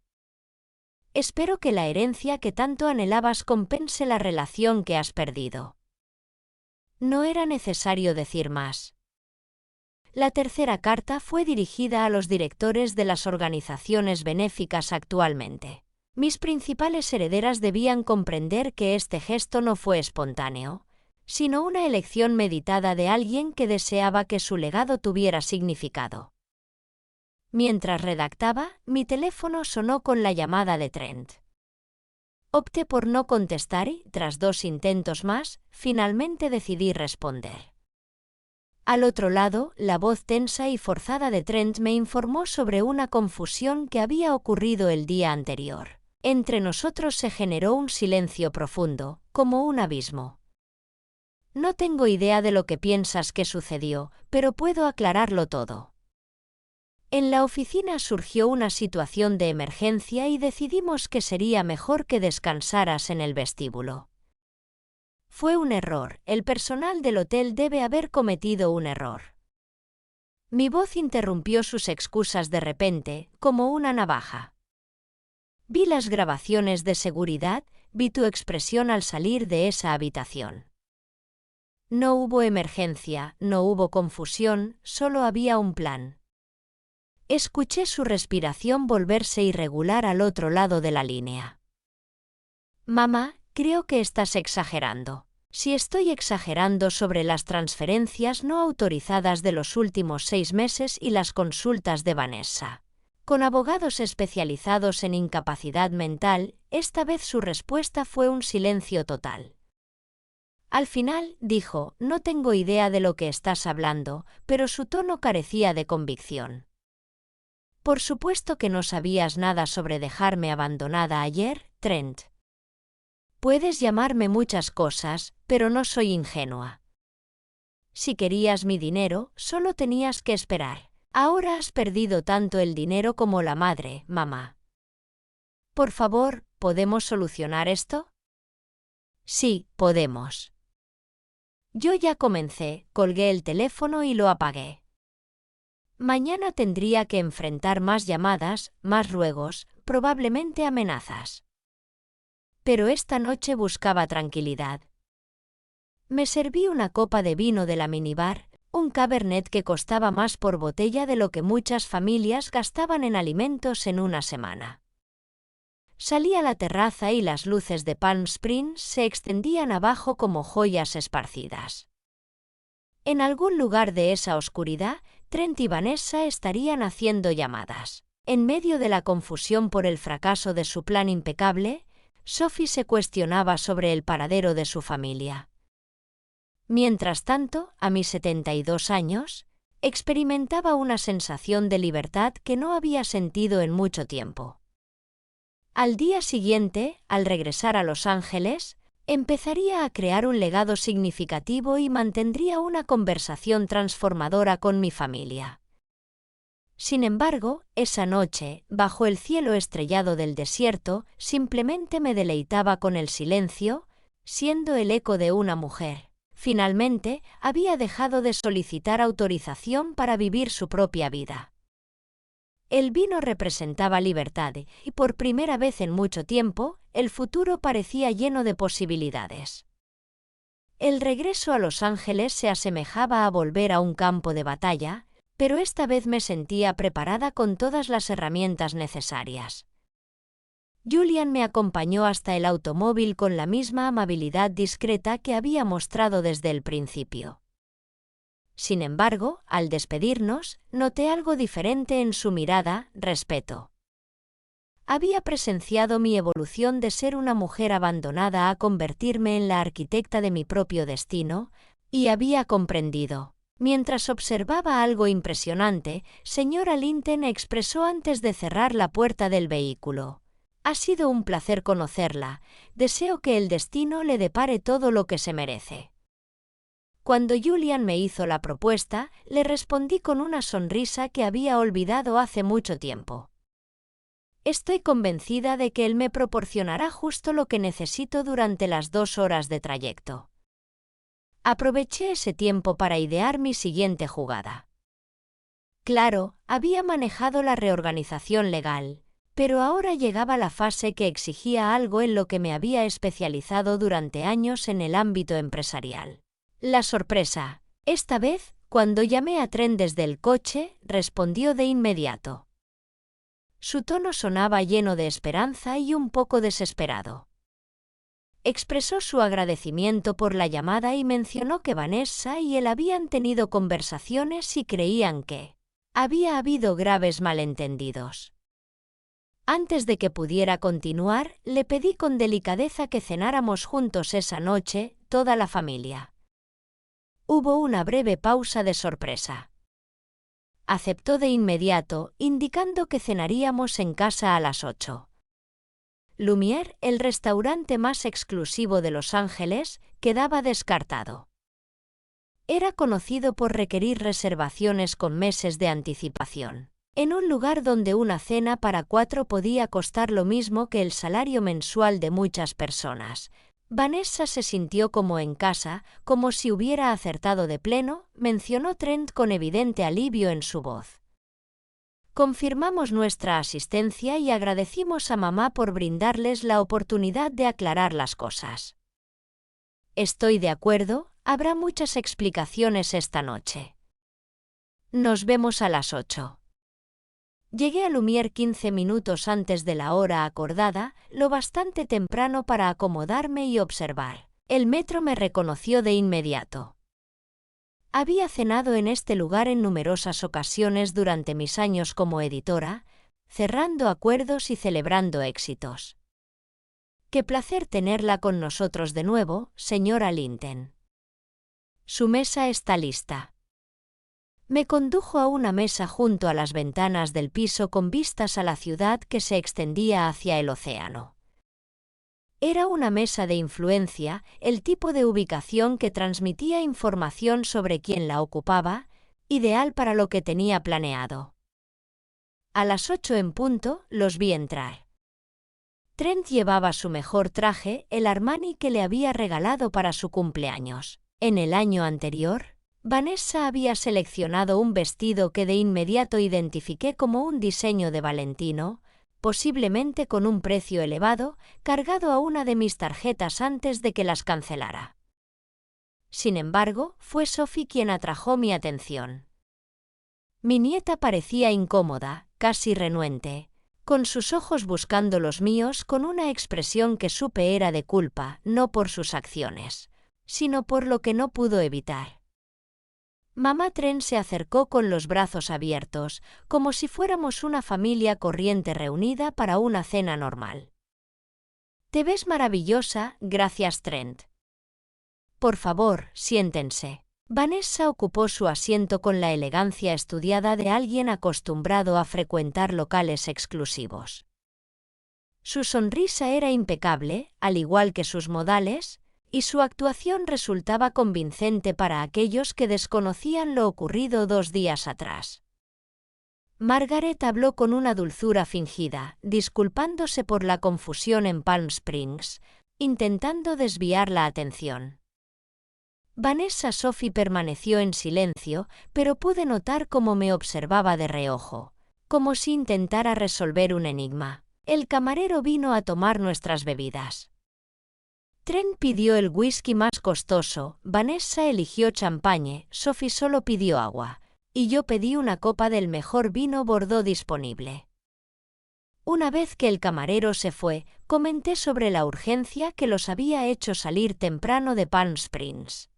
Espero que la herencia que tanto anhelabas compense la relación que has perdido. No era necesario decir más. La tercera carta fue dirigida a los directores de las organizaciones benéficas actualmente. Mis principales herederas debían comprender que este gesto no fue espontáneo, sino una elección meditada de alguien que deseaba que su legado tuviera significado. Mientras redactaba, mi teléfono sonó con la llamada de Trent. Opté por no contestar y, tras 2 intentos más, finalmente decidí responder. Al otro lado, la voz tensa y forzada de Trent me informó sobre una confusión que había ocurrido el día anterior. Entre nosotros se generó un silencio profundo, como un abismo. No tengo idea de lo que piensas que sucedió, pero puedo aclararlo todo. En la oficina surgió una situación de emergencia y decidimos que sería mejor que descansaras en el vestíbulo. Fue un error, el personal del hotel debe haber cometido un error. Mi voz interrumpió sus excusas de repente, como una navaja. Vi las grabaciones de seguridad, vi tu expresión al salir de esa habitación. No hubo emergencia, no hubo confusión, solo había un plan. Escuché su respiración volverse irregular al otro lado de la línea. Mamá, creo que estás exagerando. Si estoy exagerando sobre las transferencias no autorizadas de los últimos 6 meses y las consultas de Vanessa. Con abogados especializados en incapacidad mental, esta vez su respuesta fue un silencio total. Al final, dijo, no tengo idea de lo que estás hablando, pero su tono carecía de convicción. Por supuesto que no sabías nada sobre dejarme abandonada ayer, Trent. Puedes llamarme muchas cosas, pero no soy ingenua. Si querías mi dinero, solo tenías que esperar. Ahora has perdido tanto el dinero como la madre, mamá. Por favor, ¿podemos solucionar esto? Sí, podemos. Yo ya comencé, colgué el teléfono y lo apagué. Mañana tendría que enfrentar más llamadas, más ruegos, probablemente amenazas. Pero esta noche buscaba tranquilidad. Me serví una copa de vino de la minibar, un Cabernet que costaba más por botella de lo que muchas familias gastaban en alimentos en una semana. Salí a la terraza y las luces de Palm Springs se extendían abajo como joyas esparcidas. En algún lugar de esa oscuridad, Trent y Vanessa estarían haciendo llamadas. En medio de la confusión por el fracaso de su plan impecable, Sophie se cuestionaba sobre el paradero de su familia. Mientras tanto, a mis 72 años, experimentaba una sensación de libertad que no había sentido en mucho tiempo. Al día siguiente, al regresar a Los Ángeles, empezaría a crear un legado significativo y mantendría una conversación transformadora con mi familia. Sin embargo, esa noche, bajo el cielo estrellado del desierto, simplemente me deleitaba con el silencio, siendo el eco de una mujer. Finalmente, había dejado de solicitar autorización para vivir su propia vida. El vino representaba libertad y por primera vez en mucho tiempo, el futuro parecía lleno de posibilidades. El regreso a Los Ángeles se asemejaba a volver a un campo de batalla, pero esta vez me sentía preparada con todas las herramientas necesarias. Julian me acompañó hasta el automóvil con la misma amabilidad discreta que había mostrado desde el principio. Sin embargo, al despedirnos, noté algo diferente en su mirada, respeto. Había presenciado mi evolución de ser una mujer abandonada a convertirme en la arquitecta de mi propio destino, y había comprendido. Mientras observaba algo impresionante, señora Linton expresó antes de cerrar la puerta del vehículo. Ha sido un placer conocerla, deseo que el destino le depare todo lo que se merece. Cuando Julian me hizo la propuesta, le respondí con una sonrisa que había olvidado hace mucho tiempo. Estoy convencida de que él me proporcionará justo lo que necesito durante las 2 horas de trayecto. Aproveché ese tiempo para idear mi siguiente jugada. Claro, había manejado la reorganización legal, pero ahora llegaba la fase que exigía algo en lo que me había especializado durante años en el ámbito empresarial. La sorpresa. Esta vez, cuando llamé a Trent desde el coche, respondió de inmediato. Su tono sonaba lleno de esperanza y un poco desesperado. Expresó su agradecimiento por la llamada y mencionó que Vanessa y él habían tenido conversaciones y creían que había habido graves malentendidos. Antes de que pudiera continuar, le pedí con delicadeza que cenáramos juntos esa noche, toda la familia. Hubo una breve pausa de sorpresa. Aceptó de inmediato, indicando que cenaríamos en casa a las 8. Lumière, el restaurante más exclusivo de Los Ángeles, quedaba descartado. Era conocido por requerir reservaciones con meses de anticipación. En un lugar donde una cena para 4 podía costar lo mismo que el salario mensual de muchas personas, Vanessa se sintió como en casa, como si hubiera acertado de pleno, mencionó Trent con evidente alivio en su voz. Confirmamos nuestra asistencia y agradecimos a mamá por brindarles la oportunidad de aclarar las cosas. Estoy de acuerdo, habrá muchas explicaciones esta noche. Nos vemos a las 8. Llegué a Lumière 15 minutos antes de la hora acordada, lo bastante temprano para acomodarme y observar. El metro me reconoció de inmediato. Había cenado en este lugar en numerosas ocasiones durante mis años como editora, cerrando acuerdos y celebrando éxitos. Qué placer tenerla con nosotros de nuevo, señora Linton. Su mesa está lista. Me condujo a una mesa junto a las ventanas del piso con vistas a la ciudad que se extendía hacia el océano. Era una mesa de influencia, el tipo de ubicación que transmitía información sobre quién la ocupaba, ideal para lo que tenía planeado. A las 8 en punto, los vi entrar. Trent llevaba su mejor traje, el Armani que le había regalado para su cumpleaños. En el año anterior, Vanessa había seleccionado un vestido que de inmediato identifiqué como un diseño de Valentino, posiblemente con un precio elevado, cargado a una de mis tarjetas antes de que las cancelara. Sin embargo, fue Sophie quien atrajo mi atención. Mi nieta parecía incómoda, casi renuente, con sus ojos buscando los míos con una expresión que supe era de culpa, no por sus acciones, sino por lo que no pudo evitar. Mamá Trent se acercó con los brazos abiertos, como si fuéramos una familia corriente reunida para una cena normal. Te ves maravillosa, gracias Trent. Por favor, siéntense. Vanessa ocupó su asiento con la elegancia estudiada de alguien acostumbrado a frecuentar locales exclusivos. Su sonrisa era impecable, al igual que sus modales, y su actuación resultaba convincente para aquellos que desconocían lo ocurrido 2 días atrás. Margaret habló con una dulzura fingida, disculpándose por la confusión en Palm Springs, intentando desviar la atención. Vanessa Sophie permaneció en silencio, pero pude notar cómo me observaba de reojo, como si intentara resolver un enigma. El camarero vino a tomar nuestras bebidas. Trent pidió el whisky más costoso, Vanessa eligió champagne, Sophie solo pidió agua, y yo pedí una copa del mejor vino Bordeaux disponible. Una vez que el camarero se fue, comenté sobre la urgencia que los había hecho salir temprano de Palm Springs.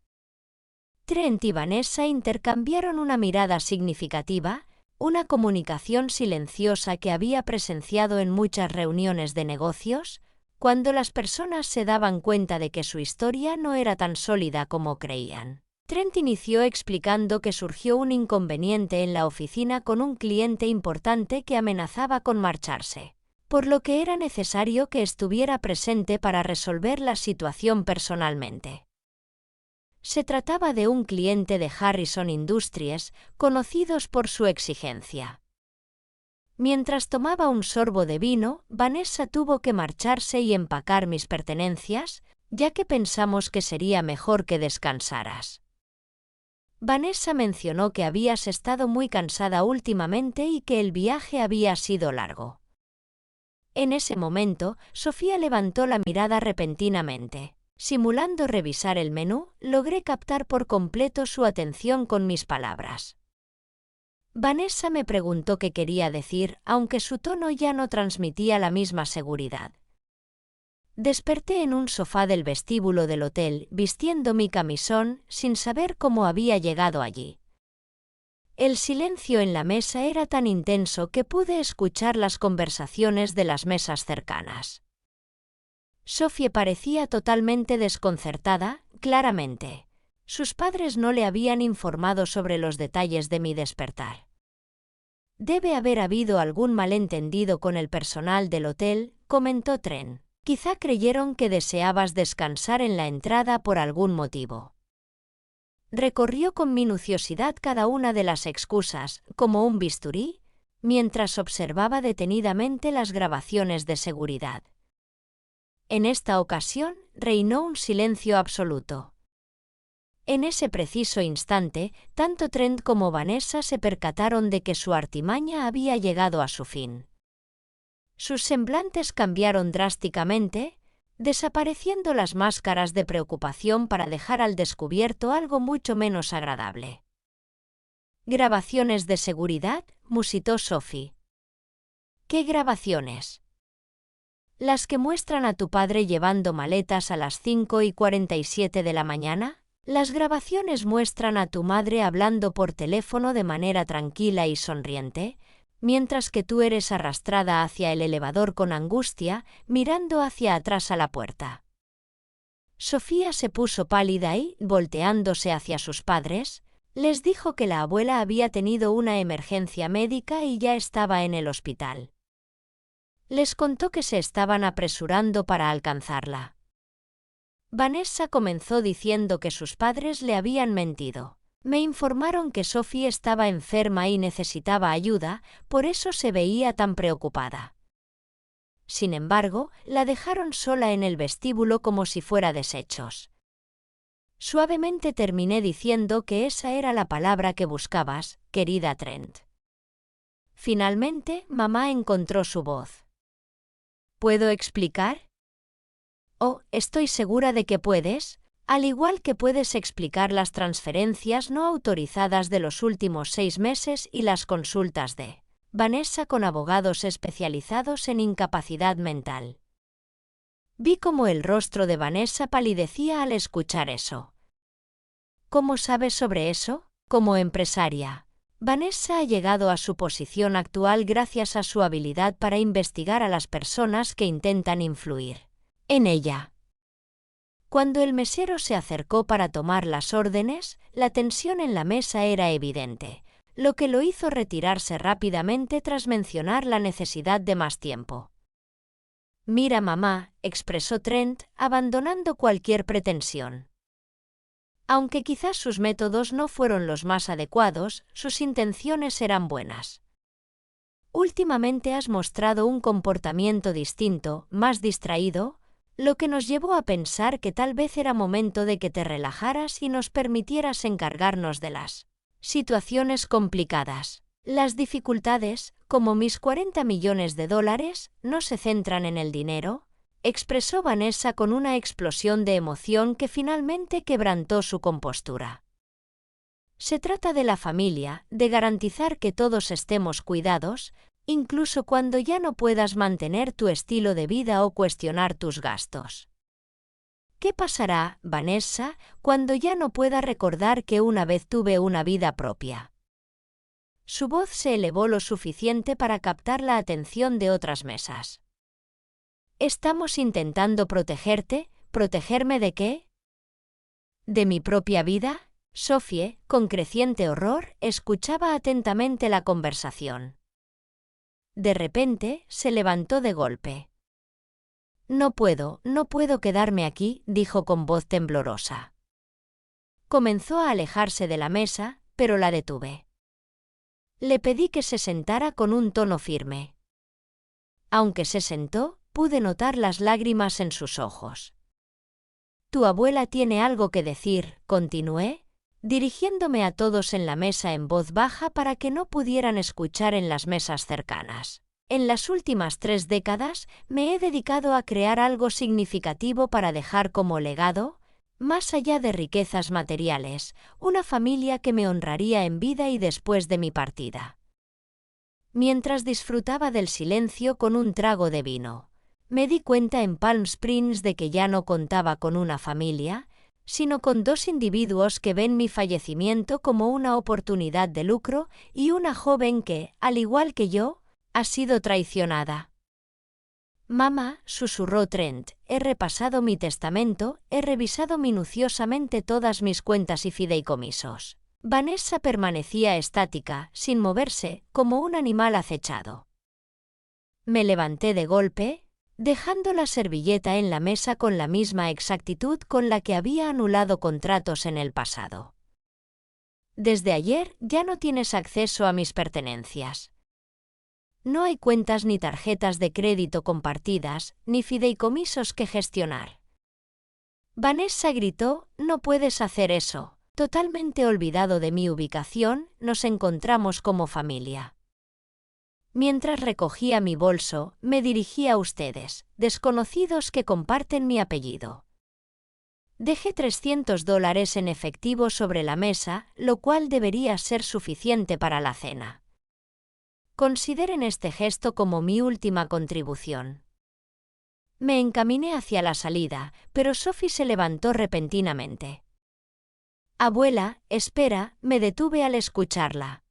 Trent y Vanessa intercambiaron una mirada significativa, una comunicación silenciosa que había presenciado en muchas reuniones de negocios, cuando las personas se daban cuenta de que su historia no era tan sólida como creían. Trent inició explicando que surgió un inconveniente en la oficina con un cliente importante que amenazaba con marcharse, por lo que era necesario que estuviera presente para resolver la situación personalmente. Se trataba de un cliente de Harrison Industries, conocidos por su exigencia. Mientras tomaba un sorbo de vino, Vanessa tuvo que marcharse y empacar mis pertenencias, ya que pensamos que sería mejor que descansaras. Vanessa mencionó que habías estado muy cansada últimamente y que el viaje había sido largo. En ese momento, Sofía levantó la mirada repentinamente. Simulando revisar el menú, logré captar por completo su atención con mis palabras. Vanessa me preguntó qué quería decir, aunque su tono ya no transmitía la misma seguridad. Desperté en un sofá del vestíbulo del hotel, vistiendo mi camisón, sin saber cómo había llegado allí. El silencio en la mesa era tan intenso que pude escuchar las conversaciones de las mesas cercanas. Sophie parecía totalmente desconcertada, claramente. Sus padres no le habían informado sobre los detalles de mi despertar. Debe haber habido algún malentendido con el personal del hotel, comentó Trent. Quizá creyeron que deseabas descansar en la entrada por algún motivo. Recorrió con minuciosidad cada una de las excusas, como un bisturí, mientras observaba detenidamente las grabaciones de seguridad. En esta ocasión, reinó un silencio absoluto. En ese preciso instante, tanto Trent como Vanessa se percataron de que su artimaña había llegado a su fin. Sus semblantes cambiaron drásticamente, desapareciendo las máscaras de preocupación para dejar al descubierto algo mucho menos agradable. «¿Grabaciones de seguridad?», musitó Sophie. «¿Qué grabaciones?» «¿Las que muestran a tu padre llevando maletas a las 5:47 de la mañana? Las grabaciones muestran a tu madre hablando por teléfono de manera tranquila y sonriente, mientras que tú eres arrastrada hacia el elevador con angustia, mirando hacia atrás a la puerta». Sofía se puso pálida y, volteándose hacia sus padres, les dijo que la abuela había tenido una emergencia médica y ya estaba en el hospital. Les contó que se estaban apresurando para alcanzarla. Vanessa comenzó diciendo que sus padres le habían mentido. Me informaron que Sophie estaba enferma y necesitaba ayuda, por eso se veía tan preocupada. Sin embargo, la dejaron sola en el vestíbulo como si fuera desechos. Suavemente terminé diciendo que esa era la palabra que buscabas, querida Trent. Finalmente, mamá encontró su voz. ¿Puedo explicar? Oh, estoy segura de que puedes, al igual que puedes explicar las transferencias no autorizadas de los últimos 6 meses y las consultas de Vanessa con abogados especializados en incapacidad mental. Vi cómo el rostro de Vanessa palidecía al escuchar eso. ¿Cómo sabes sobre eso? Como empresaria, Vanessa ha llegado a su posición actual gracias a su habilidad para investigar a las personas que intentan influir en ella. Cuando el mesero se acercó para tomar las órdenes, la tensión en la mesa era evidente, lo que lo hizo retirarse rápidamente tras mencionar la necesidad de más tiempo. «Mira, mamá», expresó Trent, abandonando cualquier pretensión. Aunque quizás sus métodos no fueron los más adecuados, sus intenciones eran buenas. Últimamente has mostrado un comportamiento distinto, más distraído, lo que nos llevó a pensar que tal vez era momento de que te relajaras y nos permitieras encargarnos de las situaciones complicadas. Las dificultades, como mis $40 millones, no se centran en el dinero, expresó Vanessa con una explosión de emoción que finalmente quebrantó su compostura. Se trata de la familia, de garantizar que todos estemos cuidados, incluso cuando ya no puedas mantener tu estilo de vida o cuestionar tus gastos. ¿Qué pasará, Vanessa, cuando ya no pueda recordar que una vez tuve una vida propia? Su voz se elevó lo suficiente para captar la atención de otras mesas. ¿Estamos intentando protegerte? ¿Protegerme de qué? ¿De mi propia vida? Sophie, con creciente horror, escuchaba atentamente la conversación. De repente, se levantó de golpe. No puedo quedarme aquí», dijo con voz temblorosa. Comenzó a alejarse de la mesa, pero la detuve. Le pedí que se sentara con un tono firme. Aunque se sentó, pude notar las lágrimas en sus ojos. «Tu abuela tiene algo que decir», continué, dirigiéndome a todos en la mesa en voz baja para que no pudieran escuchar en las mesas cercanas. En las últimas 3 décadas me he dedicado a crear algo significativo para dejar como legado, más allá de riquezas materiales, una familia que me honraría en vida y después de mi partida. Mientras disfrutaba del silencio con un trago de vino, me di cuenta en Palm Springs de que ya no contaba con una familia, sino con dos individuos que ven mi fallecimiento como una oportunidad de lucro y una joven que, al igual que yo, ha sido traicionada. Mamá, susurró Trent, he repasado mi testamento, he revisado minuciosamente todas mis cuentas y fideicomisos. Vanessa permanecía estática, sin moverse, como un animal acechado. Me levanté de golpe, dejando la servilleta en la mesa con la misma exactitud con la que había anulado contratos en el pasado. Desde ayer ya no tienes acceso a mis pertenencias. No hay cuentas ni tarjetas de crédito compartidas, ni fideicomisos que gestionar. Vanessa gritó, no puedes hacer eso. Totalmente olvidado de mi ubicación, nos encontramos como familia. Mientras recogía mi bolso, me dirigí a ustedes, desconocidos que comparten mi apellido. Dejé $300 en efectivo sobre la mesa, lo cual debería ser suficiente para la cena. Consideren este gesto como mi última contribución. Me encaminé hacia la salida, pero Sophie se levantó repentinamente. Abuela, espera, me detuve al escucharla.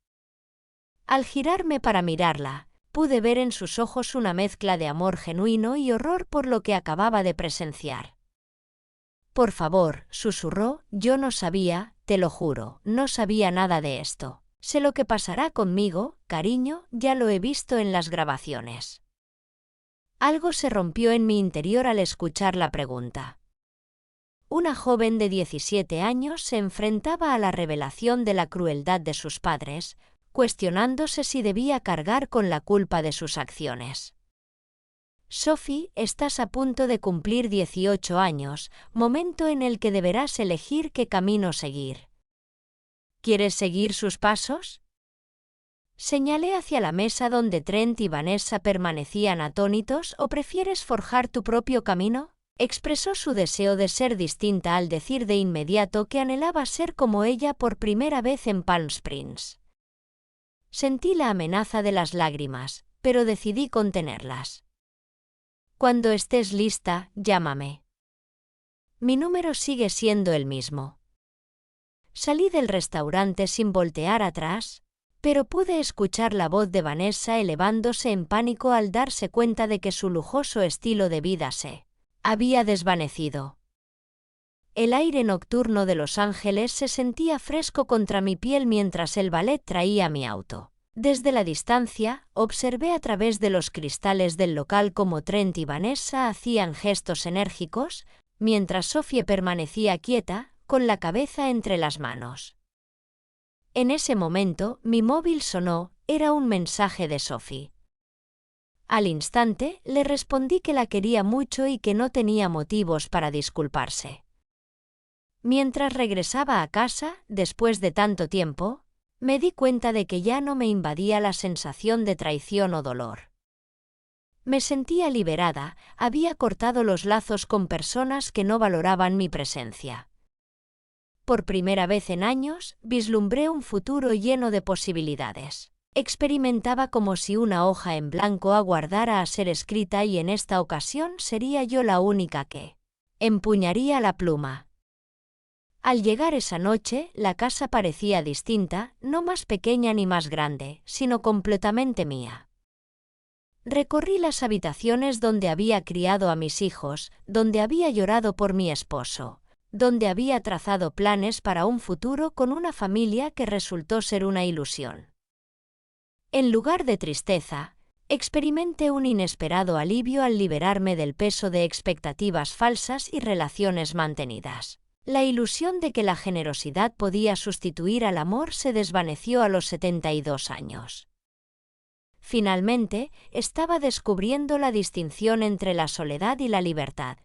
Al girarme para mirarla, pude ver en sus ojos una mezcla de amor genuino y horror por lo que acababa de presenciar. Por favor, susurró, yo no sabía, te lo juro, no sabía nada de esto. Sé lo que pasará conmigo, cariño, ya lo he visto en las grabaciones. Algo se rompió en mi interior al escuchar la pregunta. Una joven de 17 años se enfrentaba a la revelación de la crueldad de sus padres, cuestionándose si debía cargar con la culpa de sus acciones. Sophie, estás a punto de cumplir 18 años, momento en el que deberás elegir qué camino seguir. ¿Quieres seguir sus pasos? Señalé hacia la mesa donde Trent y Vanessa permanecían atónitos, ¿o prefieres forjar tu propio camino? Expresó su deseo de ser distinta al decir de inmediato que anhelaba ser como ella por primera vez en Palm Springs. Sentí la amenaza de las lágrimas, pero decidí contenerlas. Cuando estés lista, llámame. Mi número sigue siendo el mismo. Salí del restaurante sin voltear atrás, pero pude escuchar la voz de Vanessa elevándose en pánico al darse cuenta de que su lujoso estilo de vida se había desvanecido. El aire nocturno de Los Ángeles se sentía fresco contra mi piel mientras el ballet traía mi auto. Desde la distancia, observé a través de los cristales del local cómo Trent y Vanessa hacían gestos enérgicos, mientras Sophie permanecía quieta, con la cabeza entre las manos. En ese momento, mi móvil sonó, era un mensaje de Sophie. Al instante, le respondí que la quería mucho y que no tenía motivos para disculparse. Mientras regresaba a casa, después de tanto tiempo, me di cuenta de que ya no me invadía la sensación de traición o dolor. Me sentía liberada, había cortado los lazos con personas que no valoraban mi presencia. Por primera vez en años, vislumbré un futuro lleno de posibilidades. Experimentaba como si una hoja en blanco aguardara a ser escrita y en esta ocasión sería yo la única que empuñaría la pluma. Al llegar esa noche, la casa parecía distinta, no más pequeña ni más grande, sino completamente mía. Recorrí las habitaciones donde había criado a mis hijos, donde había llorado por mi esposo, donde había trazado planes para un futuro con una familia que resultó ser una ilusión. En lugar de tristeza, experimenté un inesperado alivio al liberarme del peso de expectativas falsas y relaciones mantenidas. La ilusión de que la generosidad podía sustituir al amor se desvaneció a los 72 años. Finalmente, estaba descubriendo la distinción entre la soledad y la libertad.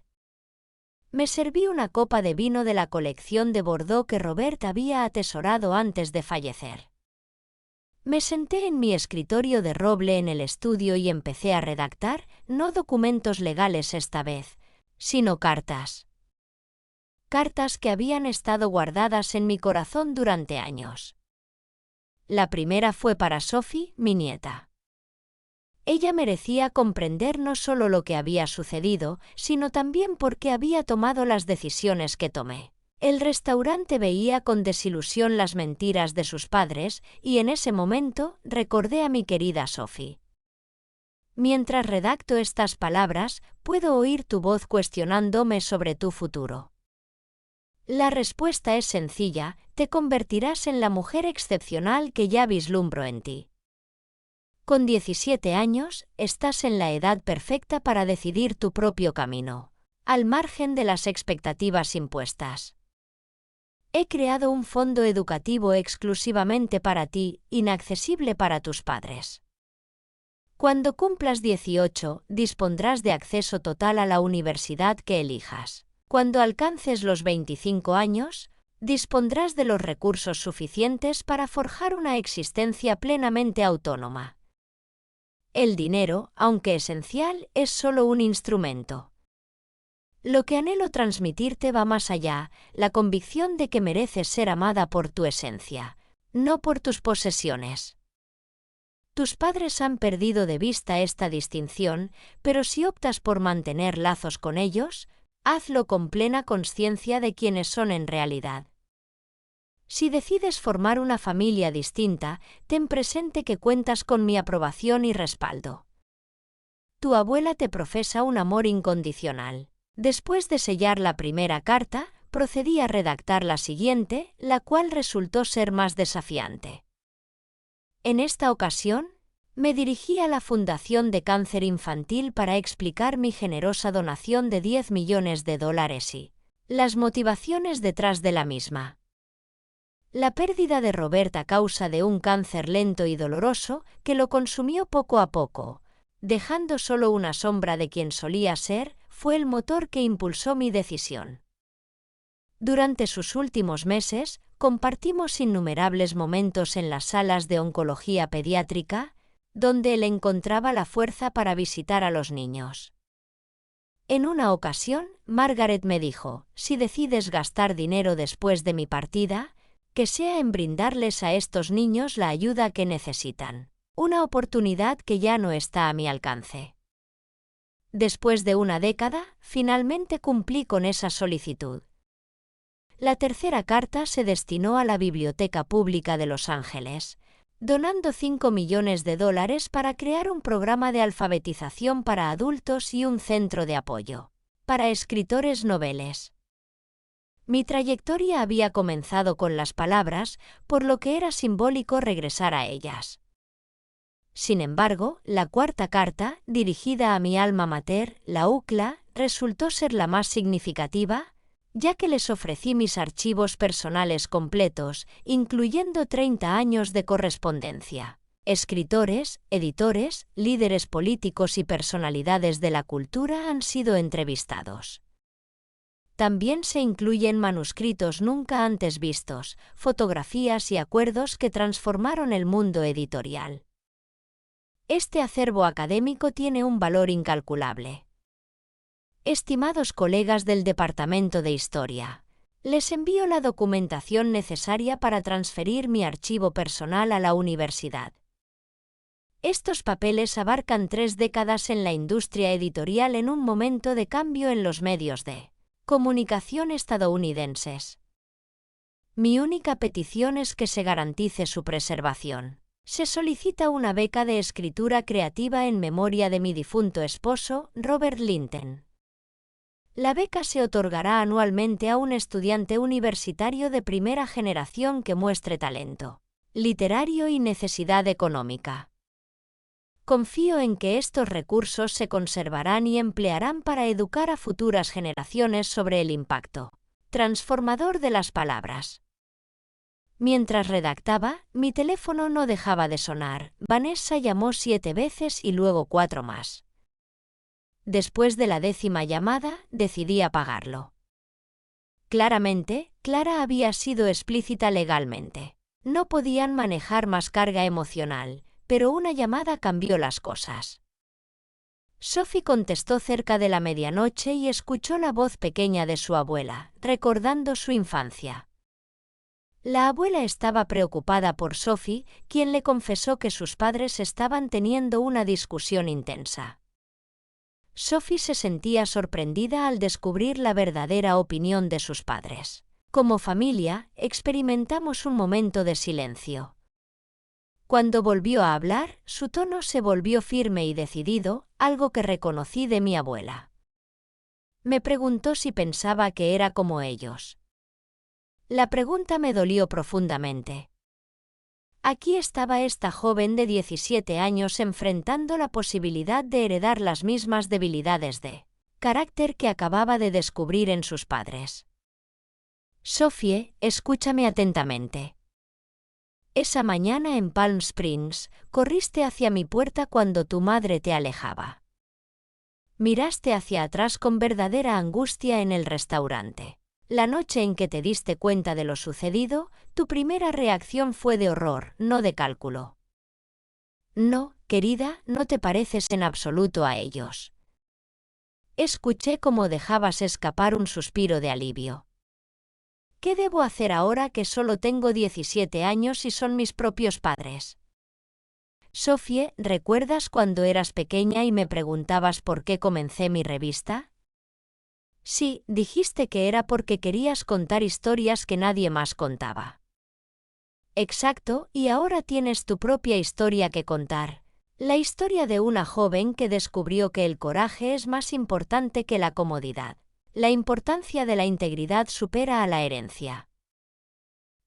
Me serví una copa de vino de la colección de Bordeaux que Robert había atesorado antes de fallecer. Me senté en mi escritorio de roble en el estudio y empecé a redactar, no documentos legales esta vez, sino cartas. Cartas que habían estado guardadas en mi corazón durante años. La primera fue para Sophie, mi nieta. Ella merecía comprender no solo lo que había sucedido, sino también por qué había tomado las decisiones que tomé. El restaurante veía con desilusión las mentiras de sus padres y en ese momento recordé a mi querida Sophie. Mientras redacto estas palabras, puedo oír tu voz cuestionándome sobre tu futuro. La respuesta es sencilla: te convertirás en la mujer excepcional que ya vislumbro en ti. Con 17 años, estás en la edad perfecta para decidir tu propio camino, al margen de las expectativas impuestas. He creado un fondo educativo exclusivamente para ti, inaccesible para tus padres. Cuando cumplas 18, dispondrás de acceso total a la universidad que elijas. Cuando alcances los 25 años, dispondrás de los recursos suficientes para forjar una existencia plenamente autónoma. El dinero, aunque esencial, es solo un instrumento. Lo que anhelo transmitirte va más allá: la convicción de que mereces ser amada por tu esencia, no por tus posesiones. Tus padres han perdido de vista esta distinción, pero si optas por mantener lazos con ellos, hazlo con plena conciencia de quiénes son en realidad. Si decides formar una familia distinta, ten presente que cuentas con mi aprobación y respaldo. Tu abuela te profesa un amor incondicional. Después de sellar la primera carta, procedí a redactar la siguiente, la cual resultó ser más desafiante. En esta ocasión, me dirigí a la Fundación de Cáncer Infantil para explicar mi generosa donación de $10 millones y las motivaciones detrás de la misma. La pérdida de Robert a causa de un cáncer lento y doloroso que lo consumió poco a poco, dejando solo una sombra de quien solía ser, fue el motor que impulsó mi decisión. Durante sus últimos meses, compartimos innumerables momentos en las salas de oncología pediátrica, donde él encontraba la fuerza para visitar a los niños. En una ocasión, Margaret me dijo: si decides gastar dinero después de mi partida, que sea en brindarles a estos niños la ayuda que necesitan, una oportunidad que ya no está a mi alcance. Después de una década, finalmente cumplí con esa solicitud. La tercera carta se destinó a la Biblioteca Pública de Los Ángeles, donando $5 millones para crear un programa de alfabetización para adultos y un centro de apoyo para escritores noveles. Mi trayectoria había comenzado con las palabras, por lo que era simbólico regresar a ellas. Sin embargo, la cuarta carta, dirigida a mi alma mater, la UCLA, resultó ser la más significativa, ya que les ofrecí mis archivos personales completos, incluyendo 30 años de correspondencia. Escritores, editores, líderes políticos y personalidades de la cultura han sido entrevistados. También se incluyen manuscritos nunca antes vistos, fotografías y acuerdos que transformaron el mundo editorial. Este acervo académico tiene un valor incalculable. Estimados colegas del Departamento de Historia, les envío la documentación necesaria para transferir mi archivo personal a la universidad. Estos papeles abarcan 3 décadas en la industria editorial en un momento de cambio en los medios de comunicación estadounidenses. Mi única petición es que se garantice su preservación. Se solicita una beca de escritura creativa en memoria de mi difunto esposo, Robert Linton. La beca se otorgará anualmente a un estudiante universitario de primera generación que muestre talento literario y necesidad económica. Confío en que estos recursos se conservarán y emplearán para educar a futuras generaciones sobre el impacto transformador de las palabras. Mientras redactaba, mi teléfono no dejaba de sonar. Vanessa llamó 7 veces y luego 4 más. Después de la 10ª llamada, decidí apagarlo. Claramente, Clara había sido explícita legalmente. No podían manejar más carga emocional, pero una llamada cambió las cosas. Sophie contestó cerca de la medianoche y escuchó la voz pequeña de su abuela, recordando su infancia. La abuela estaba preocupada por Sophie, quien le confesó que sus padres estaban teniendo una discusión intensa. Sophie se sentía sorprendida al descubrir la verdadera opinión de sus padres. Como familia, experimentamos un momento de silencio. Cuando volvió a hablar, su tono se volvió firme y decidido, algo que reconocí de mi abuela. Me preguntó si pensaba que era como ellos. La pregunta me dolió profundamente. Aquí estaba esta joven de 17 años enfrentando la posibilidad de heredar las mismas debilidades de carácter que acababa de descubrir en sus padres. Sophie, escúchame atentamente. Esa mañana en Palm Springs, corriste hacia mi puerta cuando tu madre te alejaba. Miraste hacia atrás con verdadera angustia en el restaurante. La noche en que te diste cuenta de lo sucedido, tu primera reacción fue de horror, no de cálculo. No, querida, no te pareces en absoluto a ellos. Escuché cómo dejabas escapar un suspiro de alivio. ¿Qué debo hacer ahora que solo tengo 17 años y son mis propios padres? Sophie, ¿recuerdas cuando eras pequeña y me preguntabas por qué comencé mi revista? Sí, dijiste que era porque querías contar historias que nadie más contaba. Exacto, y ahora tienes tu propia historia que contar. La historia de una joven que descubrió que el coraje es más importante que la comodidad. La importancia de la integridad supera a la herencia.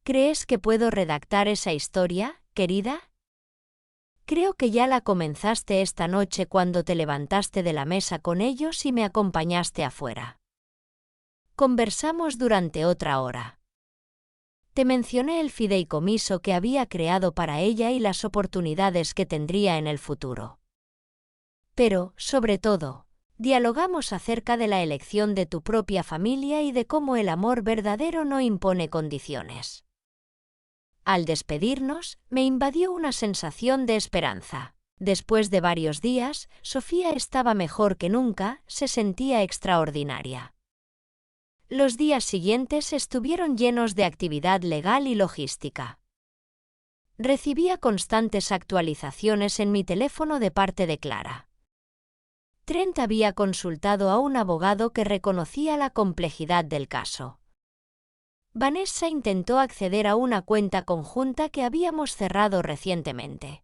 ¿Crees que puedo redactar esa historia, querida? Creo que ya la comenzaste esta noche cuando te levantaste de la mesa con ellos y me acompañaste afuera. Conversamos durante otra hora. Te mencioné el fideicomiso que había creado para ella y las oportunidades que tendría en el futuro. Pero, sobre todo, dialogamos acerca de la elección de tu propia familia y de cómo el amor verdadero no impone condiciones. Al despedirnos, me invadió una sensación de esperanza. Después de varios días, Sofía estaba mejor que nunca, se sentía extraordinaria. Los días siguientes estuvieron llenos de actividad legal y logística. Recibía constantes actualizaciones en mi teléfono de parte de Clara. Trent había consultado a un abogado que reconocía la complejidad del caso. Vanessa intentó acceder a una cuenta conjunta que habíamos cerrado recientemente.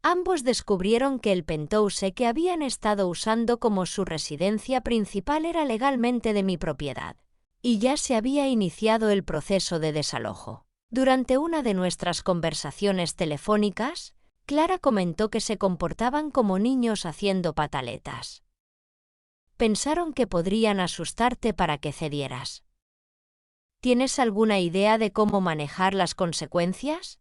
Ambos descubrieron que el penthouse que habían estado usando como su residencia principal era legalmente de mi propiedad, y ya se había iniciado el proceso de desalojo. Durante una de nuestras conversaciones telefónicas, Clara comentó que se comportaban como niños haciendo pataletas. Pensaron que podrían asustarte para que cedieras. ¿Tienes alguna idea de cómo manejar las consecuencias?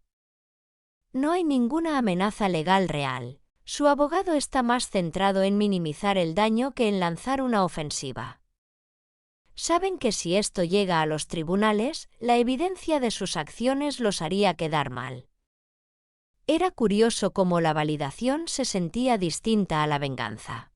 No hay ninguna amenaza legal real. Su abogado está más centrado en minimizar el daño que en lanzar una ofensiva. Saben que si esto llega a los tribunales, la evidencia de sus acciones los haría quedar mal. Era curioso cómo la validación se sentía distinta a la venganza.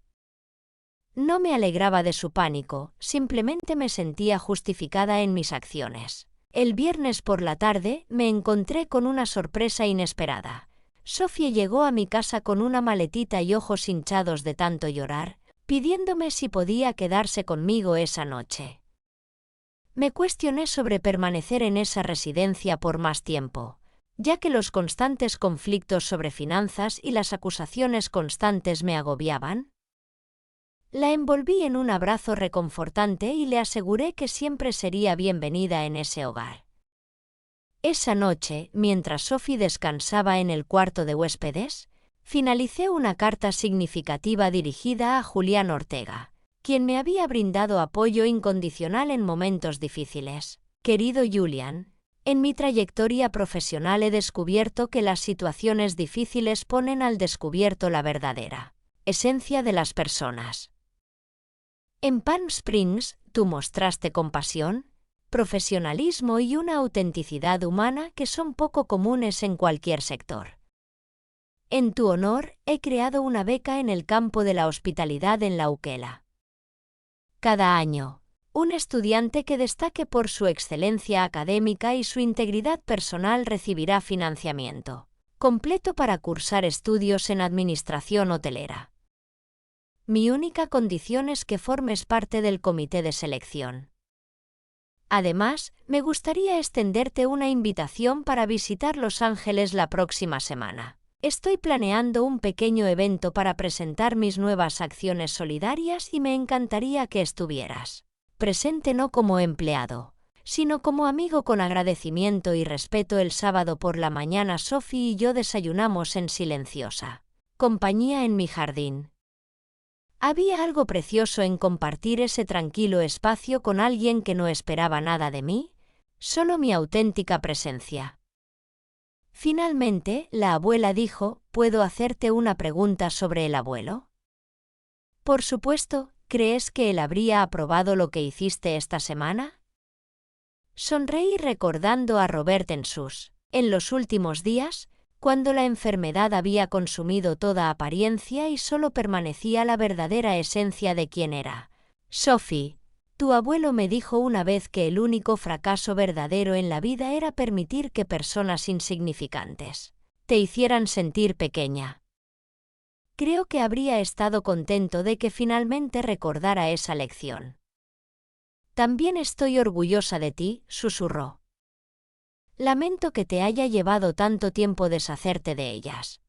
No me alegraba de su pánico, simplemente me sentía justificada en mis acciones. El viernes por la tarde me encontré con una sorpresa inesperada. Sophie llegó a mi casa con una maletita y ojos hinchados de tanto llorar, pidiéndome si podía quedarse conmigo esa noche. Me cuestioné sobre permanecer en esa residencia por más tiempo, ya que los constantes conflictos sobre finanzas y las acusaciones constantes me agobiaban. La envolví en un abrazo reconfortante y le aseguré que siempre sería bienvenida en ese hogar. Esa noche, mientras Sophie descansaba en el cuarto de huéspedes, finalicé una carta significativa dirigida a Julián Ortega, quien me había brindado apoyo incondicional en momentos difíciles. Querido Julián, en mi trayectoria profesional he descubierto que las situaciones difíciles ponen al descubierto la verdadera esencia de las personas. En Palm Springs, tú mostraste compasión, profesionalismo y una autenticidad humana que son poco comunes en cualquier sector. En tu honor, he creado una beca en el campo de la hospitalidad en la UCLA. Cada año, un estudiante que destaque por su excelencia académica y su integridad personal recibirá financiamiento completo para cursar estudios en administración hotelera. Mi única condición es que formes parte del comité de selección. Además, me gustaría extenderte una invitación para visitar Los Ángeles la próxima semana. Estoy planeando un pequeño evento para presentar mis nuevas acciones solidarias y me encantaría que estuvieras presente no como empleado, sino como amigo. Con agradecimiento y respeto. El sábado por la mañana Sophie y yo desayunamos en silenciosa compañía en mi jardín. Había algo precioso en compartir ese tranquilo espacio con alguien que no esperaba nada de mí, solo mi auténtica presencia. Finalmente, la abuela dijo: ¿Puedo hacerte una pregunta sobre el abuelo? Por supuesto. ¿Crees que él habría aprobado lo que hiciste esta semana? Sonreí recordando a Robert en los últimos días, cuando la enfermedad había consumido toda apariencia y solo permanecía la verdadera esencia de quién era. Sophie, tu abuelo me dijo una vez que el único fracaso verdadero en la vida era permitir que personas insignificantes te hicieran sentir pequeña. Creo que habría estado contento de que finalmente recordara esa lección. También estoy orgullosa de ti, susurró. Lamento que te haya llevado tanto tiempo deshacerte de ellas.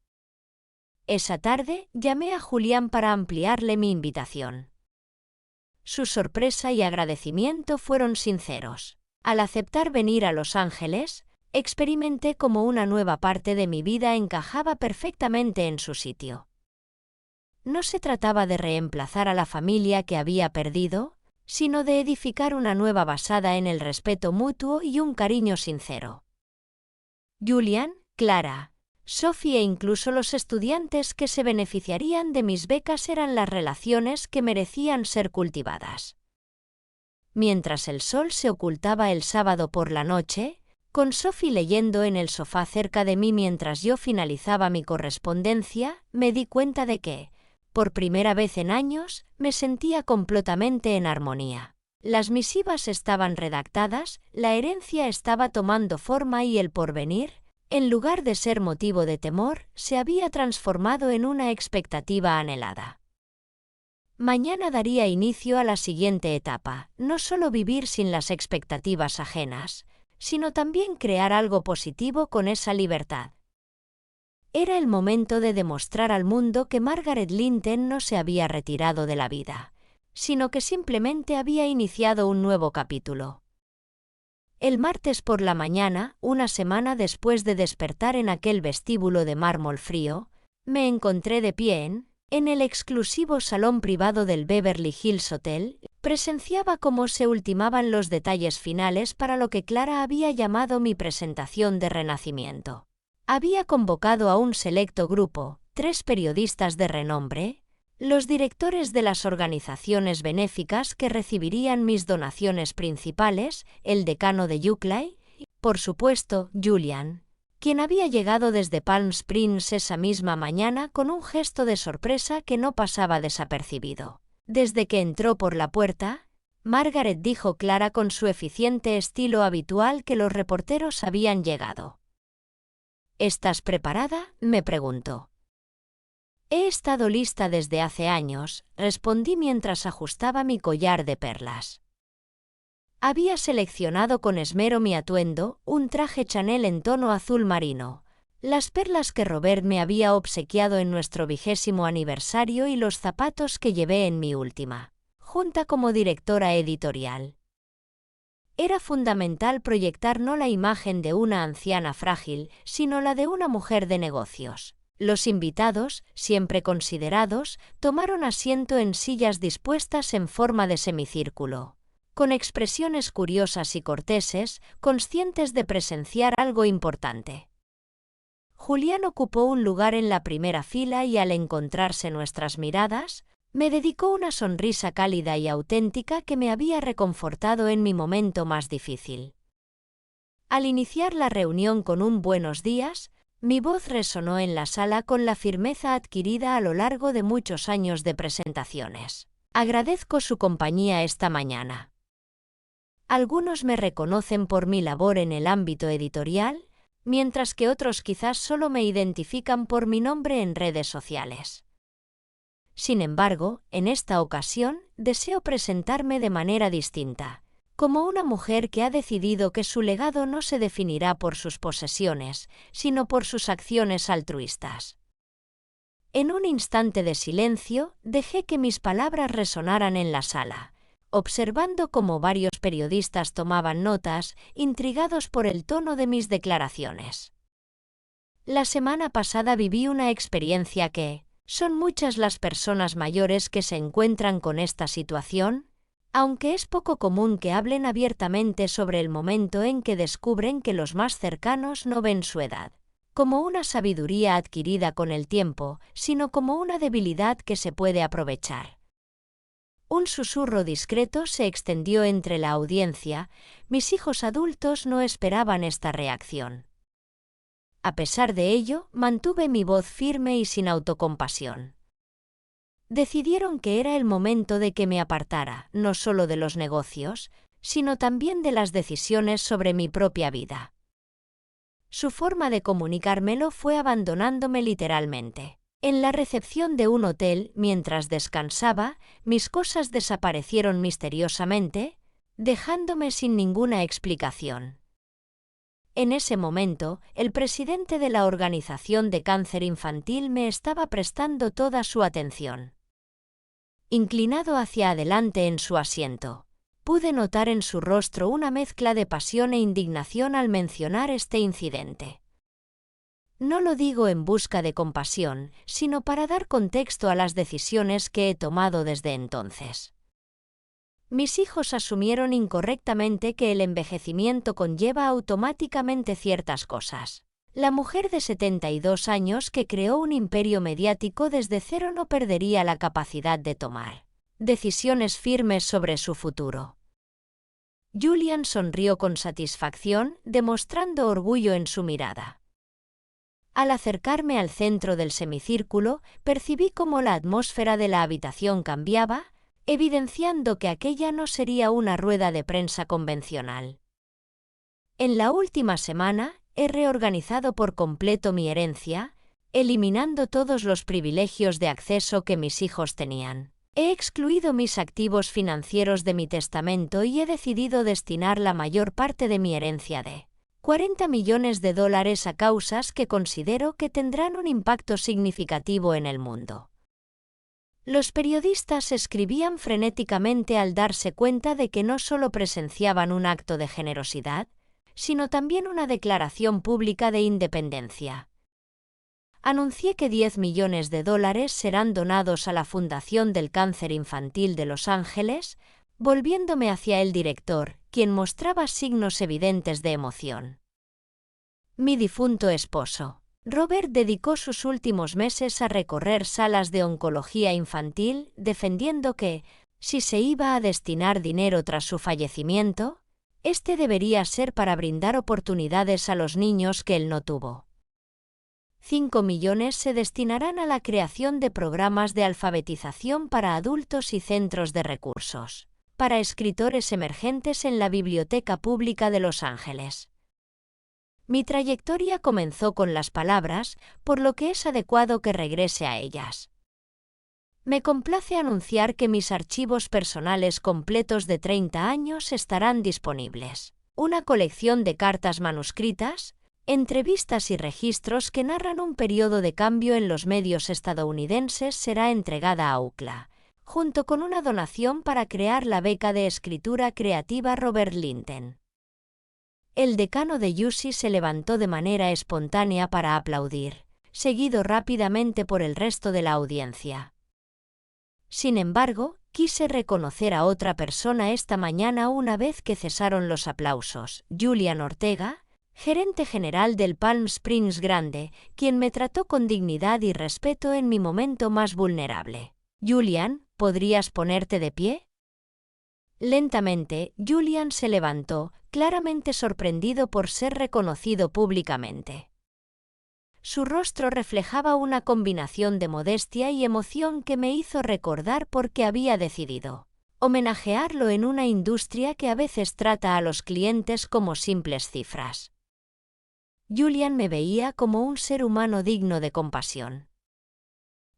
Esa tarde, llamé a Julián para ampliarle mi invitación. Su sorpresa y agradecimiento fueron sinceros. Al aceptar venir a Los Ángeles, experimenté cómo una nueva parte de mi vida encajaba perfectamente en su sitio. No se trataba de reemplazar a la familia que había perdido, sino de edificar una nueva basada en el respeto mutuo y un cariño sincero. Julián, Clara, Sophie e incluso los estudiantes que se beneficiarían de mis becas eran las relaciones que merecían ser cultivadas. Mientras el sol se ocultaba el sábado por la noche, con Sophie leyendo en el sofá cerca de mí mientras yo finalizaba mi correspondencia, me di cuenta de que, por primera vez en años, me sentía completamente en armonía. Las misivas estaban redactadas, la herencia estaba tomando forma y el porvenir, en lugar de ser motivo de temor, se había transformado en una expectativa anhelada. Mañana daría inicio a la siguiente etapa, no solo vivir sin las expectativas ajenas, sino también crear algo positivo con esa libertad. Era el momento de demostrar al mundo que Margaret Linton no se había retirado de la vida, sino que simplemente había iniciado un nuevo capítulo. El martes por la mañana, una semana después de despertar en aquel vestíbulo de mármol frío, me encontré de pie en el exclusivo salón privado del Beverly Hills Hotel. Presenciaba cómo se ultimaban los detalles finales para lo que Clara había llamado mi presentación de renacimiento. Había convocado a un selecto grupo, 3 periodistas de renombre, los directores de las organizaciones benéficas que recibirían mis donaciones principales, el decano de UCLA y, por supuesto, Julián, quien había llegado desde Palm Springs esa misma mañana con un gesto de sorpresa que no pasaba desapercibido. Desde que entró por la puerta, Margaret dijo Clara con su eficiente estilo habitual que los reporteros habían llegado. ¿Estás preparada?, me preguntó. He estado lista desde hace años, respondí mientras ajustaba mi collar de perlas. Había seleccionado con esmero mi atuendo, un traje Chanel en tono azul marino, las perlas que Robert me había obsequiado en nuestro 20º aniversario y los zapatos que llevé en mi última junta como directora editorial. Era fundamental proyectar no la imagen de una anciana frágil, sino la de una mujer de negocios. Los invitados, siempre considerados, tomaron asiento en sillas dispuestas en forma de semicírculo, con expresiones curiosas y corteses, conscientes de presenciar algo importante. Julián ocupó un lugar en la primera fila y al encontrarse nuestras miradas, me dedicó una sonrisa cálida y auténtica que me había reconfortado en mi momento más difícil. Al iniciar la reunión con un buenos días, mi voz resonó en la sala con la firmeza adquirida a lo largo de muchos años de presentaciones. Agradezco su compañía esta mañana. Algunos me reconocen por mi labor en el ámbito editorial, mientras que otros quizás solo me identifican por mi nombre en redes sociales. Sin embargo, en esta ocasión, deseo presentarme de manera distinta. como una mujer que ha decidido que su legado no se definirá por sus posesiones, sino por sus acciones altruistas. En un instante de silencio, dejé que mis palabras resonaran en la sala, observando cómo varios periodistas tomaban notas, intrigados por el tono de mis declaraciones. La semana pasada viví una experiencia que, son muchas las personas mayores que se encuentran con esta situación, aunque es poco común que hablen abiertamente sobre el momento en que descubren que los más cercanos no ven su edad como una sabiduría adquirida con el tiempo, sino como una debilidad que se puede aprovechar. Un susurro discreto se extendió entre la audiencia. Mis hijos adultos no esperaban esta reacción. A pesar de ello, mantuve mi voz firme y sin autocompasión. Decidieron que era el momento de que me apartara, no solo de los negocios, sino también de las decisiones sobre mi propia vida. Su forma de comunicármelo fue abandonándome literalmente. En la recepción de un hotel, mientras descansaba, mis cosas desaparecieron misteriosamente, dejándome sin ninguna explicación. En ese momento, el presidente de la Organización de Cáncer Infantil me estaba prestando toda su atención. Inclinado hacia adelante en su asiento, pude notar en su rostro una mezcla de pasión e indignación al mencionar este incidente. No lo digo en busca de compasión, sino para dar contexto a las decisiones que he tomado desde entonces. Mis hijos asumieron incorrectamente que el envejecimiento conlleva automáticamente ciertas cosas. La mujer de 72 años que creó un imperio mediático desde cero no perdería la capacidad de tomar decisiones firmes sobre su futuro. Julian sonrió con satisfacción, demostrando orgullo en su mirada. Al acercarme al centro del semicírculo, percibí cómo la atmósfera de la habitación cambiaba, evidenciando que aquella no sería una rueda de prensa convencional. En la última semana, he reorganizado por completo mi herencia, eliminando todos los privilegios de acceso que mis hijos tenían. He excluido mis activos financieros de mi testamento y he decidido destinar la mayor parte de mi herencia de $40 millones a causas que considero que tendrán un impacto significativo en el mundo. Los periodistas escribían frenéticamente al darse cuenta de que no solo presenciaban un acto de generosidad, sino también una declaración pública de independencia. Anuncié que $10 millones serán donados a la Fundación del Cáncer Infantil de Los Ángeles, volviéndome hacia el director, quien mostraba signos evidentes de emoción. Mi difunto esposo, Robert, dedicó sus últimos meses a recorrer salas de oncología infantil, defendiendo que, si se iba a destinar dinero tras su fallecimiento, este debería ser para brindar oportunidades a los niños que él no tuvo. 5 millones se destinarán a la creación de programas de alfabetización para adultos y centros de recursos, para escritores emergentes en la Biblioteca Pública de Los Ángeles. Mi trayectoria comenzó con las palabras, por lo que es adecuado que regrese a ellas. Me complace anunciar que mis archivos personales completos de 30 años estarán disponibles. Una colección de cartas manuscritas, entrevistas y registros que narran un periodo de cambio en los medios estadounidenses será entregada a UCLA, junto con una donación para crear la beca de escritura creativa Robert Linton. El decano de UC se levantó de manera espontánea para aplaudir, seguido rápidamente por el resto de la audiencia. Sin embargo, quise reconocer a otra persona esta mañana una vez que cesaron los aplausos: Julian Ortega, gerente general del Palm Springs Grande, quien me trató con dignidad y respeto en mi momento más vulnerable. Julian, ¿podrías ponerte de pie? Lentamente, Julian se levantó, claramente sorprendido por ser reconocido públicamente. Su rostro reflejaba una combinación de modestia y emoción que me hizo recordar por qué había decidido homenajearlo en una industria que a veces trata a los clientes como simples cifras. Julian me veía como un ser humano digno de compasión.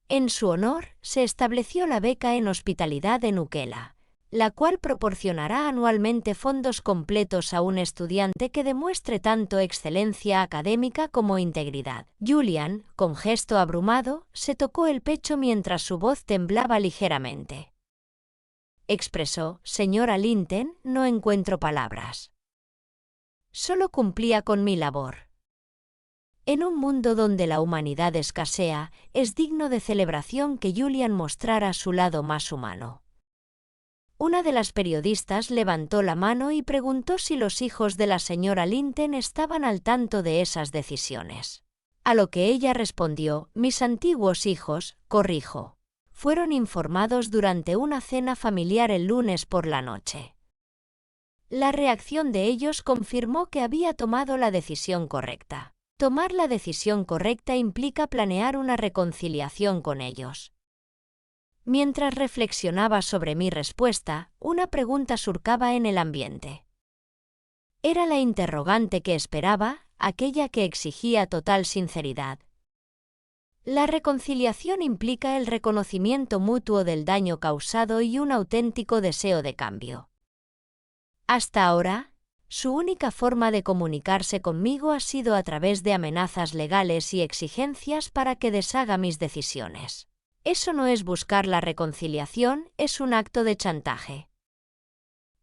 En su honor, se estableció la beca en hospitalidad en UCLA, la cual proporcionará anualmente fondos completos a un estudiante que demuestre tanto excelencia académica como integridad. Julian, con gesto abrumado, se tocó el pecho mientras su voz temblaba ligeramente. Expresó: «Señora Linton, no encuentro palabras. Solo cumplía con mi labor». En un mundo donde la humanidad escasea, es digno de celebración que Julian mostrara su lado más humano. Una de las periodistas levantó la mano y preguntó si los hijos de la señora Linton estaban al tanto de esas decisiones. A lo que ella respondió: «Mis antiguos hijos, corrijo, fueron informados durante una cena familiar el lunes por la noche». La reacción de ellos confirmó que había tomado la decisión correcta. Tomar la decisión correcta implica planear una reconciliación con ellos. Mientras reflexionaba sobre mi respuesta, una pregunta surcaba en el ambiente. Era la interrogante que esperaba, aquella que exigía total sinceridad. La reconciliación implica el reconocimiento mutuo del daño causado y un auténtico deseo de cambio. Hasta ahora, su única forma de comunicarse conmigo ha sido a través de amenazas legales y exigencias para que deshaga mis decisiones. Eso no es buscar la reconciliación, es un acto de chantaje.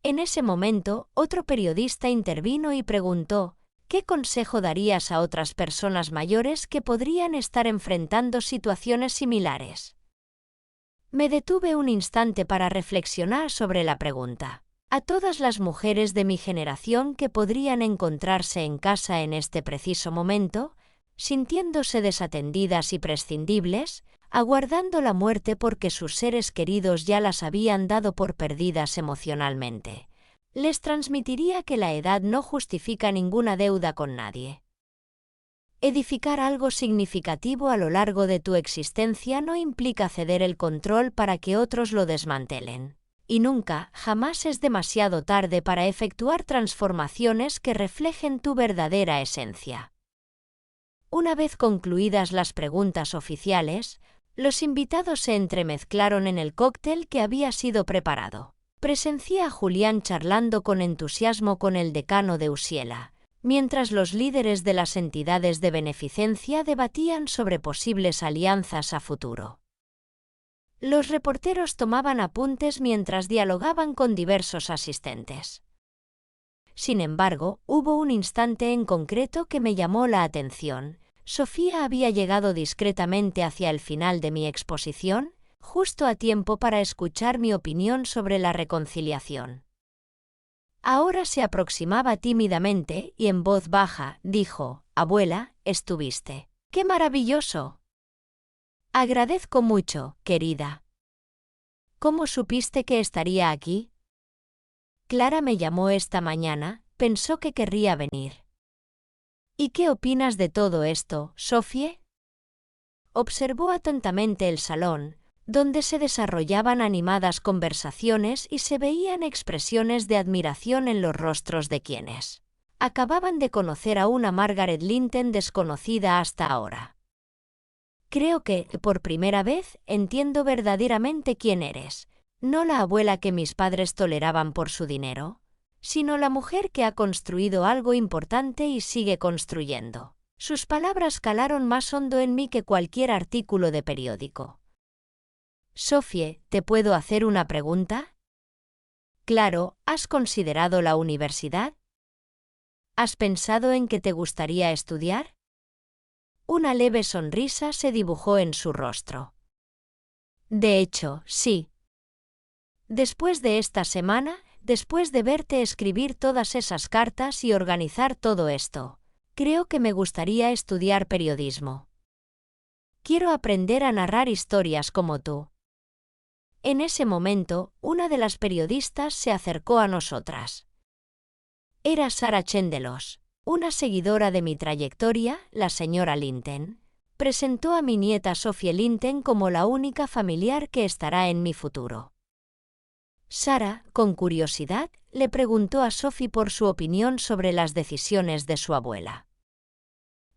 En ese momento, otro periodista intervino y preguntó: ¿qué consejo darías a otras personas mayores que podrían estar enfrentando situaciones similares? Me detuve un instante para reflexionar sobre la pregunta. A todas las mujeres de mi generación que podrían encontrarse en casa en este preciso momento, sintiéndose desatendidas y prescindibles, aguardando la muerte porque sus seres queridos ya las habían dado por perdidas emocionalmente, les transmitiría que la edad no justifica ninguna deuda con nadie. Edificar algo significativo a lo largo de tu existencia no implica ceder el control para que otros lo desmantelen. Y nunca, jamás es demasiado tarde para efectuar transformaciones que reflejen tu verdadera esencia. Una vez concluidas las preguntas oficiales, los invitados se entremezclaron en el cóctel que había sido preparado. Presencié a Julián charlando con entusiasmo con el decano de Usiela, mientras los líderes de las entidades de beneficencia debatían sobre posibles alianzas a futuro. Los reporteros tomaban apuntes mientras dialogaban con diversos asistentes. Sin embargo, hubo un instante en concreto que me llamó la atención. Sofía había llegado discretamente hacia el final de mi exposición, justo a tiempo para escuchar mi opinión sobre la reconciliación. Ahora se aproximaba tímidamente y en voz baja dijo: «Abuela, estuviste. ¡Qué maravilloso! Agradezco mucho, querida. ¿Cómo supiste que estaría aquí?» Clara me llamó esta mañana, pensó que querría venir. ¿Y qué opinas de todo esto, Sofie? Observó atentamente el salón, donde se desarrollaban animadas conversaciones y se veían expresiones de admiración en los rostros de quienes acababan de conocer a una Margaret Linton desconocida hasta ahora. Creo que, por primera vez, entiendo verdaderamente quién eres, no la abuela que mis padres toleraban por su dinero, sino la mujer que ha construido algo importante y sigue construyendo. Sus palabras calaron más hondo en mí que cualquier artículo de periódico. Sofie, ¿te puedo hacer una pregunta? Claro, ¿has considerado la universidad? ¿Has pensado en que te gustaría estudiar? Una leve sonrisa se dibujó en su rostro. De hecho, sí. Después de esta semana, después de verte escribir todas esas cartas y organizar todo esto, creo que me gustaría estudiar periodismo. Quiero aprender a narrar historias como tú. En ese momento, una de las periodistas se acercó a nosotras. Era Sarah Chendelos. Una seguidora de mi trayectoria, la señora Linton, presentó a mi nieta Sophie Linton como la única familiar que estará en mi futuro. Sarah, con curiosidad, le preguntó a Sophie por su opinión sobre las decisiones de su abuela.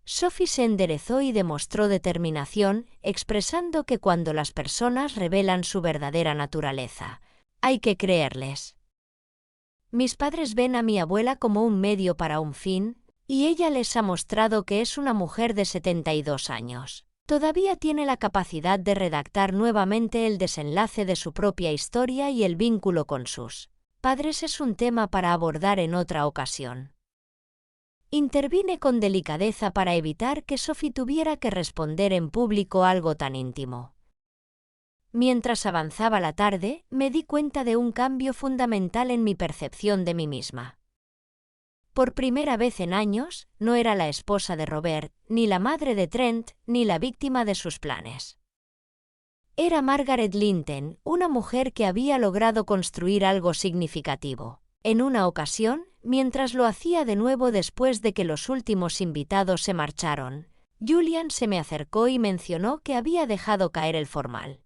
Sophie se enderezó y demostró determinación, expresando que cuando las personas revelan su verdadera naturaleza, Hay que creerles. Mis padres ven a mi abuela como un medio para un fin, y ella les ha mostrado que es una mujer de 72 años. Todavía tiene la capacidad de redactar nuevamente el desenlace de su propia historia y el vínculo con sus padres es un tema para abordar en otra ocasión. Intervine con delicadeza para evitar que Sophie tuviera que responder en público algo tan íntimo. Mientras avanzaba la tarde, me di cuenta de un cambio fundamental en mi percepción de mí misma. Por primera vez en años, no era la esposa de Robert, ni la madre de Trent, ni la víctima de sus planes. Era Margaret Linton, una mujer que había logrado construir algo significativo. En una ocasión, mientras lo hacía de nuevo después de que los últimos invitados se marcharon, Julian se me acercó y mencionó que había dejado caer el formal.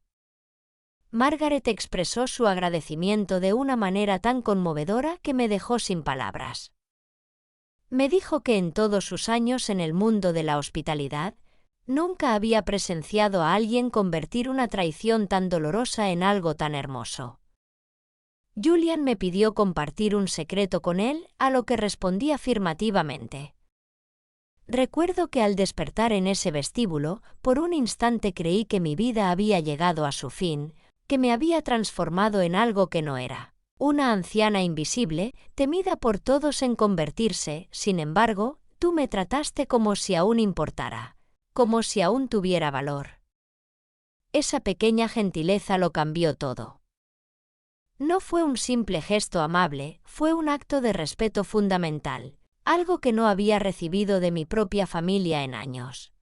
Margaret expresó su agradecimiento de una manera tan conmovedora que me dejó sin palabras. Me dijo que en todos sus años en el mundo de la hospitalidad, nunca había presenciado a alguien convertir una traición tan dolorosa en algo tan hermoso. Julian me pidió compartir un secreto con él, a lo que respondí afirmativamente. Recuerdo que al despertar en ese vestíbulo, por un instante creí que mi vida había llegado a su fin, que me había transformado en algo que no era. Una anciana invisible, temida por todos en convertirse, sin embargo, tú me trataste como si aún importara, como si aún tuviera valor. Esa pequeña gentileza lo cambió todo. No fue un simple gesto amable, fue un acto de respeto fundamental, algo que no había recibido de mi propia familia en años.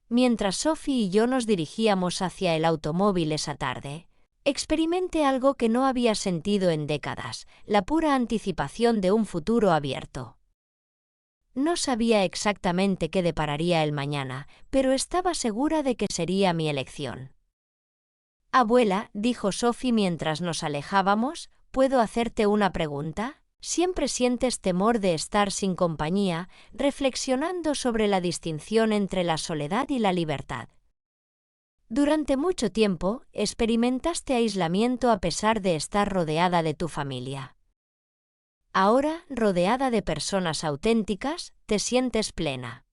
Mientras Sophie y yo nos dirigíamos hacia el automóvil esa tarde, experimenté algo que no había sentido en décadas, la pura anticipación de un futuro abierto. No sabía exactamente qué depararía el mañana, pero estaba segura de que sería mi elección. Abuela, dijo Sophie mientras nos alejábamos, ¿puedo hacerte una pregunta? Siempre sientes temor de estar sin compañía, reflexionando sobre la distinción entre la soledad y la libertad. Durante mucho tiempo, experimentaste aislamiento a pesar de estar rodeada de tu familia. Ahora, rodeada de personas auténticas, te sientes plena.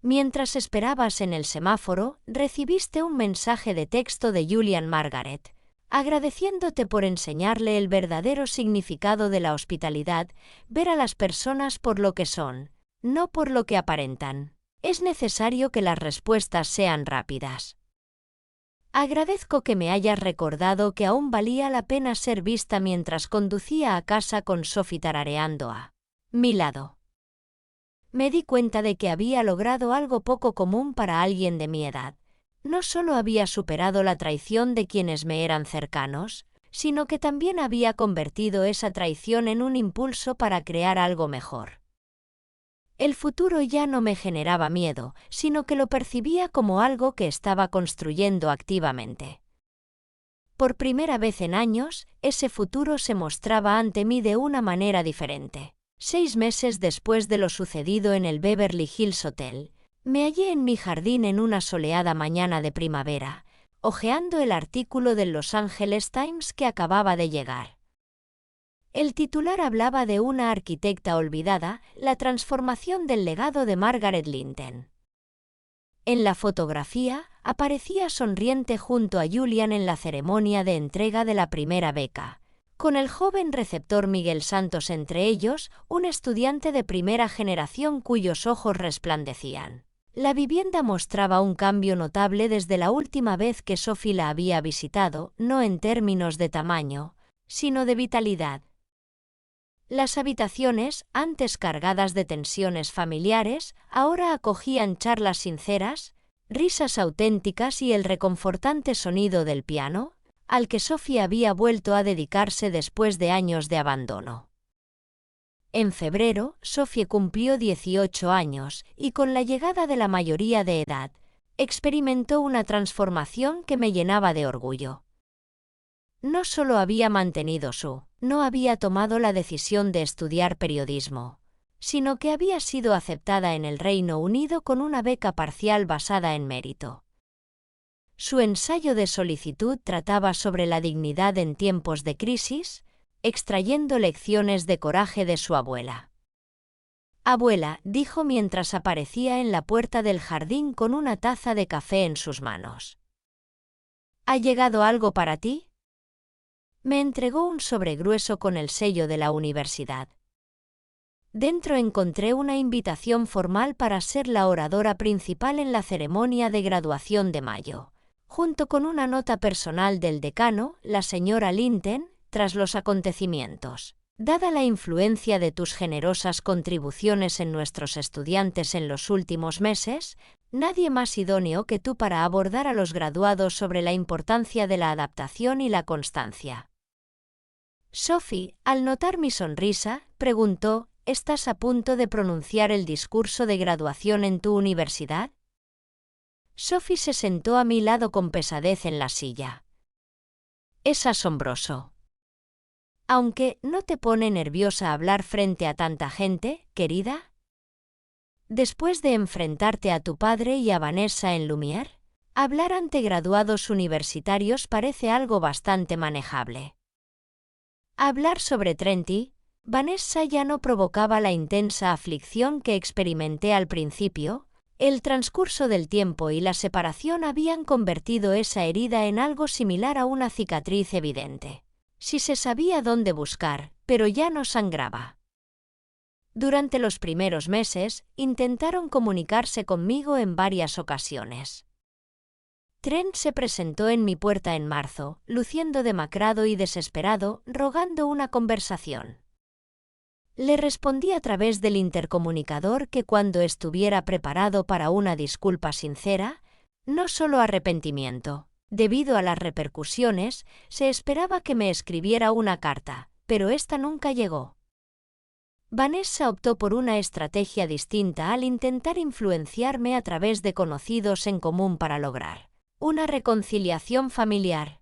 Mientras esperabas en el semáforo, recibiste un mensaje de texto de Julian Margaret, agradeciéndote por enseñarle el verdadero significado de la hospitalidad, ver a las personas por lo que son, no por lo que aparentan. Es necesario que las respuestas sean rápidas. Agradezco que me hayas recordado que aún valía la pena ser vista mientras conducía a casa con Sophie tarareando a mi lado. Me di cuenta de que había logrado algo poco común para alguien de mi edad. No solo había superado la traición de quienes me eran cercanos, sino que también había convertido esa traición en un impulso para crear algo mejor. El futuro ya no me generaba miedo, sino que lo percibía como algo que estaba construyendo activamente. Por primera vez en años, ese futuro se mostraba ante mí de una manera diferente. 6 meses después de lo sucedido en el Beverly Hills Hotel, me hallé en mi jardín en una soleada mañana de primavera, hojeando el artículo del Los Angeles Times que acababa de llegar. El titular hablaba de una arquitecta olvidada, la transformación del legado de Margaret Linton. En la fotografía, aparecía sonriente junto a Julian en la ceremonia de entrega de la primera beca, con el joven receptor Miguel Santos entre ellos, un estudiante de primera generación cuyos ojos resplandecían. La vivienda mostraba un cambio notable desde la última vez que Sophie la había visitado, no en términos de tamaño, sino de vitalidad. Las habitaciones, antes cargadas de tensiones familiares, ahora acogían charlas sinceras, risas auténticas y el reconfortante sonido del piano, al que Sophie había vuelto a dedicarse después de años de abandono. En febrero, Sophie cumplió 18 años y con la llegada de la mayoría de edad, experimentó una transformación que me llenaba de orgullo. No solo había no había tomado la decisión de estudiar periodismo, sino que había sido aceptada en el Reino Unido con una beca parcial basada en mérito. Su ensayo de solicitud trataba sobre la dignidad en tiempos de crisis, extrayendo lecciones de coraje de su abuela. «Abuela», dijo mientras aparecía en la puerta del jardín con una taza de café en sus manos. «¿Ha llegado algo para ti?» Me entregó un sobre grueso con el sello de la universidad. Dentro encontré una invitación formal para ser la oradora principal en la ceremonia de graduación de mayo, junto con una nota personal del decano, la señora Linton, tras los acontecimientos. Dada la influencia de tus generosas contribuciones en nuestros estudiantes en los últimos meses, nadie más idóneo que tú para abordar a los graduados sobre la importancia de la adaptación y la constancia. Sophie, al notar mi sonrisa, preguntó: ¿Estás a punto de pronunciar el discurso de graduación en tu universidad? Sophie se sentó a mi lado con pesadez en la silla. Es asombroso. Aunque, ¿no te pone nerviosa hablar frente a tanta gente, querida? Después de enfrentarte a tu padre y a Vanessa en Lumière, hablar ante graduados universitarios parece algo bastante manejable. Hablar sobre Trenty, Vanessa ya no provocaba la intensa aflicción que experimenté al principio. El transcurso del tiempo y la separación habían convertido esa herida en algo similar a una cicatriz evidente. Si se sabía dónde buscar, pero ya no sangraba. Durante los primeros meses, intentaron comunicarse conmigo en varias ocasiones. Trent se presentó en mi puerta en marzo, luciendo demacrado y desesperado, rogando una conversación. Le respondí a través del intercomunicador que cuando estuviera preparado para una disculpa sincera, no solo arrepentimiento. Debido a las repercusiones, se esperaba que me escribiera una carta, pero esta nunca llegó. Vanessa optó por una estrategia distinta al intentar influenciarme a través de conocidos en común para lograr una reconciliación familiar.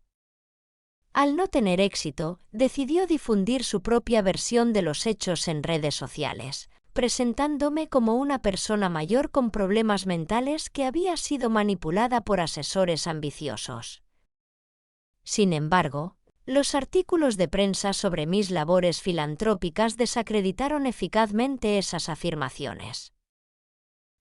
Al no tener éxito, decidió difundir su propia versión de los hechos en redes sociales, presentándome como una persona mayor con problemas mentales que había sido manipulada por asesores ambiciosos. Sin embargo, los artículos de prensa sobre mis labores filantrópicas desacreditaron eficazmente esas afirmaciones.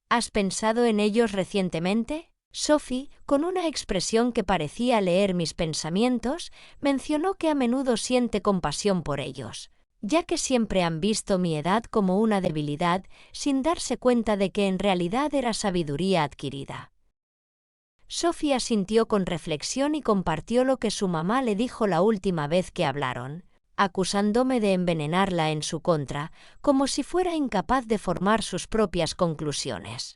¿Has pensado en ellos recientemente? Sophie, con una expresión que parecía leer mis pensamientos, mencionó que a menudo siente compasión por ellos, ya que siempre han visto mi edad como una debilidad, sin darse cuenta de que en realidad era sabiduría adquirida. Sophie asintió con reflexión y compartió lo que su mamá le dijo la última vez que hablaron, acusándome de envenenarla en su contra, como si fuera incapaz de formar sus propias conclusiones.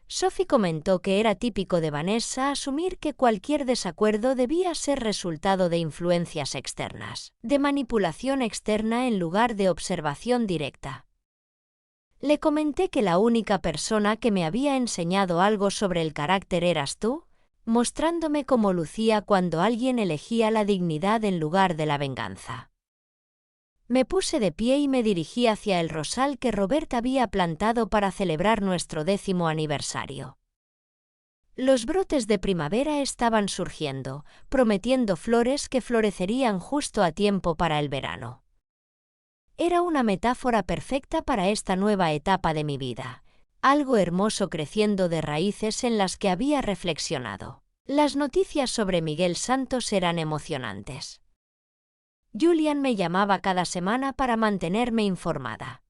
Sophie comentó que era típico de Vanessa asumir que cualquier desacuerdo debía ser resultado de influencias externas, de manipulación externa en lugar de observación directa. Le comenté que la única persona que me había enseñado algo sobre el carácter eras tú, mostrándome cómo lucía cuando alguien elegía la dignidad en lugar de la venganza. Me puse de pie y me dirigí hacia el rosal que Robert había plantado para celebrar nuestro 10º aniversario. Los brotes de primavera estaban surgiendo, prometiendo flores que florecerían justo a tiempo para el verano. Era una metáfora perfecta para esta nueva etapa de mi vida, algo hermoso creciendo de raíces en las que había reflexionado. Las noticias sobre Miguel Santos eran emocionantes. Julian me llamaba cada semana para mantenerme informada.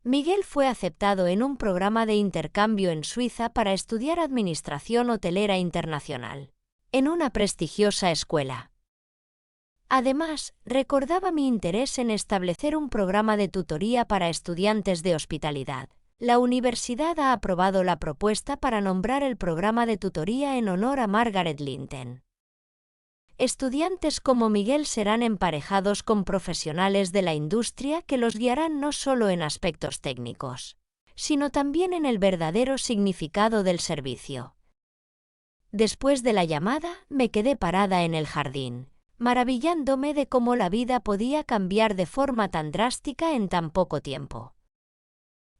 Miguel fue aceptado en un programa de intercambio en Suiza para estudiar Administración Hotelera Internacional, en una prestigiosa escuela. Además, recordaba mi interés en establecer un programa de tutoría para estudiantes de hospitalidad. La universidad ha aprobado la propuesta para nombrar el programa de tutoría en honor a Margaret Linton. Estudiantes como Miguel serán emparejados con profesionales de la industria que los guiarán no solo en aspectos técnicos, sino también en el verdadero significado del servicio. Después de la llamada, me quedé parada en el jardín, maravillándome de cómo la vida podía cambiar de forma tan drástica en tan poco tiempo.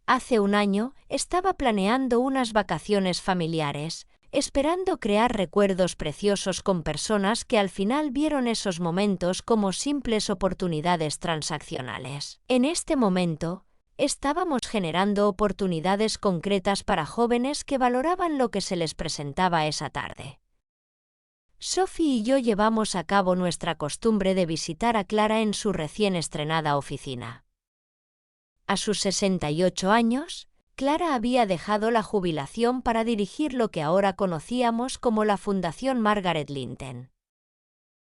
Hace un año, estaba planeando unas vacaciones familiares, esperando crear recuerdos preciosos con personas que al final vieron esos momentos como simples oportunidades transaccionales. En este momento, estábamos generando oportunidades concretas para jóvenes que valoraban lo que se les presentaba esa tarde. Sophie y yo llevamos a cabo nuestra costumbre de visitar a Clara en su recién estrenada oficina. A sus 68 años, Clara había dejado la jubilación para dirigir lo que ahora conocíamos como la Fundación Margaret Linton.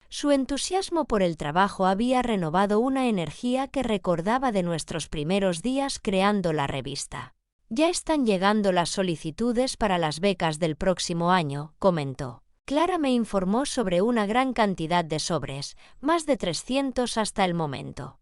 Su entusiasmo por el trabajo había renovado una energía que recordaba de nuestros primeros días creando la revista. Ya están llegando las solicitudes para las becas del próximo año, comentó. Clara me informó sobre una gran cantidad de sobres, más de 300 hasta el momento.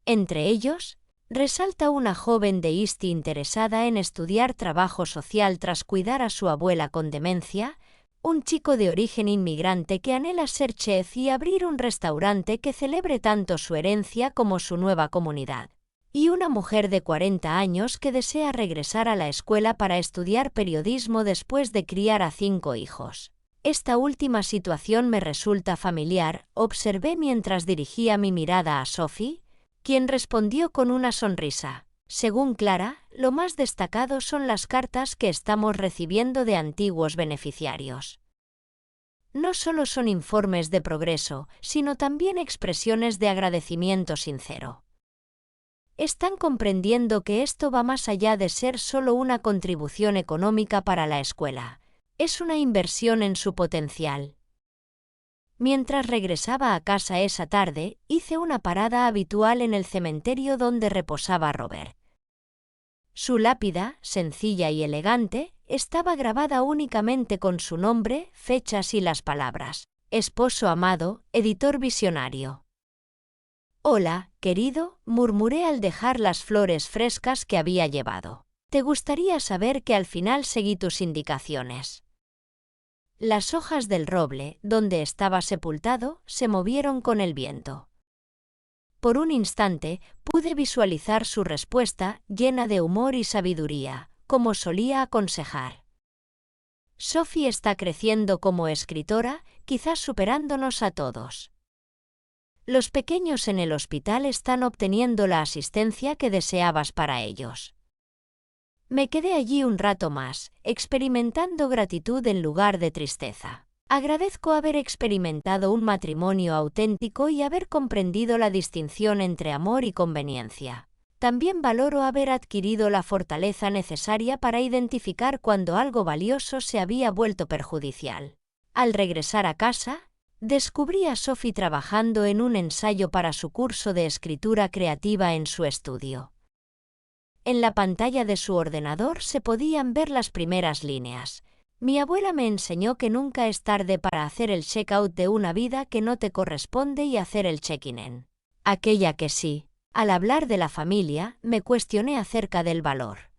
Entre ellos, resalta una joven de East interesada en estudiar trabajo social tras cuidar a su abuela con demencia, un chico de origen inmigrante que anhela ser chef y abrir un restaurante que celebre tanto su herencia como su nueva comunidad, y una mujer de 40 años que desea regresar a la escuela para estudiar periodismo después de criar a 5 hijos. Esta última situación me resulta familiar, observé mientras dirigía mi mirada a Sophie, quien respondió con una sonrisa. Según Clara, lo más destacado son las cartas que estamos recibiendo de antiguos beneficiarios. No solo son informes de progreso, sino también expresiones de agradecimiento sincero. Están comprendiendo que esto va más allá de ser solo una contribución económica para la escuela. Es una inversión en su potencial. Mientras regresaba a casa esa tarde, hice una parada habitual en el cementerio donde reposaba Robert. Su lápida, sencilla y elegante, estaba grabada únicamente con su nombre, fechas y las palabras: esposo amado, editor visionario. Hola, querido, murmuré al dejar las flores frescas que había llevado. Te gustaría saber que al final seguí tus indicaciones. Las hojas del roble, donde estaba sepultado, se movieron con el viento. Por un instante, pude visualizar su respuesta, llena de humor y sabiduría, como solía aconsejar. Sophie está creciendo como escritora, quizás superándonos a todos. Los pequeños en el hospital están obteniendo la asistencia que deseabas para ellos. Me quedé allí un rato más, experimentando gratitud en lugar de tristeza. Agradezco haber experimentado un matrimonio auténtico y haber comprendido la distinción entre amor y conveniencia. También valoro haber adquirido la fortaleza necesaria para identificar cuando algo valioso se había vuelto perjudicial. Al regresar a casa, descubrí a Sophie trabajando en un ensayo para su curso de escritura creativa en su estudio. En la pantalla de su ordenador se podían ver las primeras líneas. Mi abuela me enseñó que nunca es tarde para hacer el check-out de una vida que no te corresponde y hacer el check-in en aquella que sí. Al hablar de la familia, me cuestioné acerca del valor.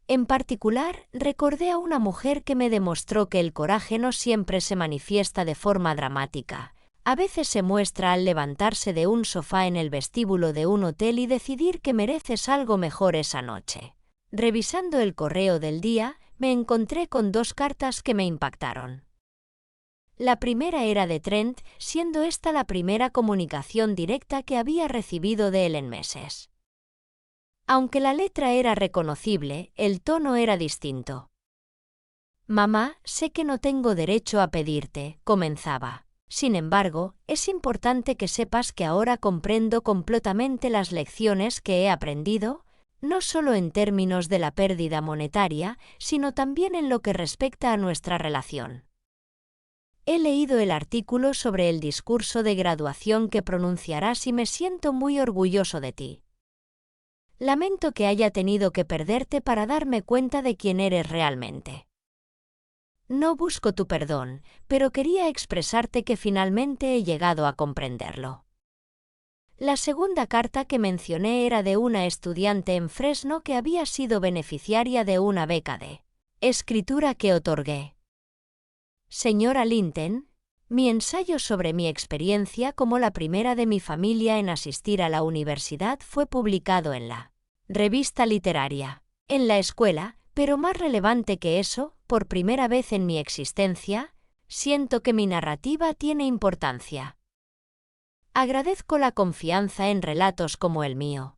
En particular, recordé a una mujer que me demostró que el coraje no siempre se manifiesta de forma dramática. A veces se muestra al levantarse de un sofá en el vestíbulo de un hotel y decidir que mereces algo mejor esa noche. Revisando el correo del día, me encontré con 2 cartas que me impactaron. La primera era de Trent, siendo esta la primera comunicación directa que había recibido de él en meses. Aunque la letra era reconocible, el tono era distinto. Mamá, sé que no tengo derecho a pedirte, comenzaba. Sin embargo, es importante que sepas que ahora comprendo completamente las lecciones que he aprendido, no solo en términos de la pérdida monetaria, sino también en lo que respecta a nuestra relación. He leído el artículo sobre el discurso de graduación que pronunciarás y me siento muy orgulloso de ti. Lamento que haya tenido que perderte para darme cuenta de quién eres realmente. No busco tu perdón, pero quería expresarte que finalmente he llegado a comprenderlo. La segunda carta que mencioné era de una estudiante en Fresno que había sido beneficiaria de una beca de escritura que otorgué. Señora Linton, mi ensayo sobre mi experiencia como la primera de mi familia en asistir a la universidad fue publicado en la revista literaria. En la escuela, pero más relevante que eso, por primera vez en mi existencia, siento que mi narrativa tiene importancia. Agradezco la confianza en relatos como el mío.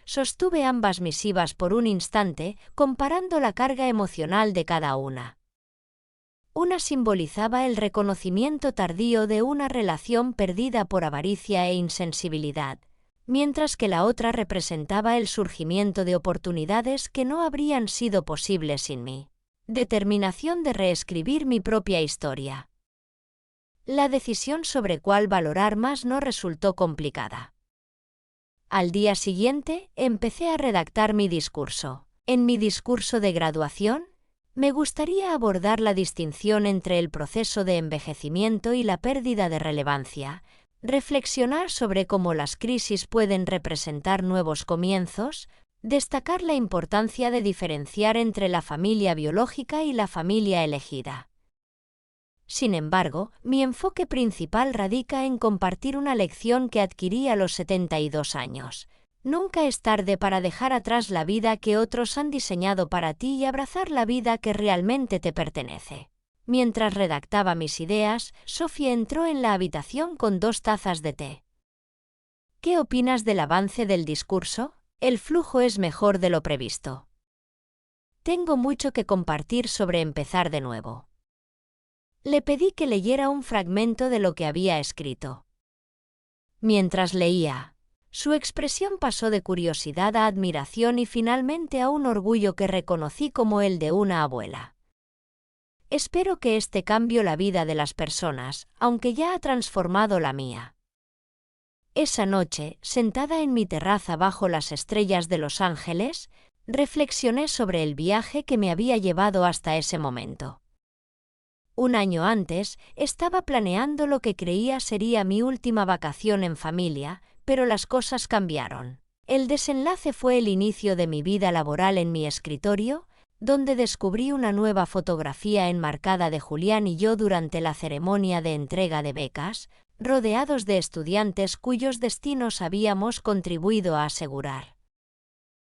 Sostuve ambas misivas por un instante, comparando la carga emocional de cada una. Una simbolizaba el reconocimiento tardío de una relación perdida por avaricia e insensibilidad, mientras que la otra representaba el surgimiento de oportunidades que no habrían sido posibles sin mí. Determinación de reescribir mi propia historia. La decisión sobre cuál valorar más no resultó complicada. Al día siguiente, empecé a redactar mi discurso. En mi discurso de graduación, me gustaría abordar la distinción entre el proceso de envejecimiento y la pérdida de relevancia, reflexionar sobre cómo las crisis pueden representar nuevos comienzos, destacar la importancia de diferenciar entre la familia biológica y la familia elegida. Sin embargo, mi enfoque principal radica en compartir una lección que adquirí a los 72 años. Nunca es tarde para dejar atrás la vida que otros han diseñado para ti y abrazar la vida que realmente te pertenece. Mientras redactaba mis ideas, Sophie entró en la habitación con 2 tazas de té. ¿Qué opinas del avance del discurso? El flujo es mejor de lo previsto. Tengo mucho que compartir sobre empezar de nuevo. Le pedí que leyera un fragmento de lo que había escrito. Mientras leía, su expresión pasó de curiosidad a admiración y finalmente a un orgullo que reconocí como el de una abuela. Espero que este cambie la vida de las personas, aunque ya ha transformado la mía. Esa noche, sentada en mi terraza bajo las estrellas de Los Ángeles, reflexioné sobre el viaje que me había llevado hasta ese momento. Un año antes, estaba planeando lo que creía sería mi última vacación en familia, pero las cosas cambiaron. El desenlace fue el inicio de mi vida laboral en mi escritorio, donde descubrí una nueva fotografía enmarcada de Julián y yo durante la ceremonia de entrega de becas, rodeados de estudiantes cuyos destinos habíamos contribuido a asegurar.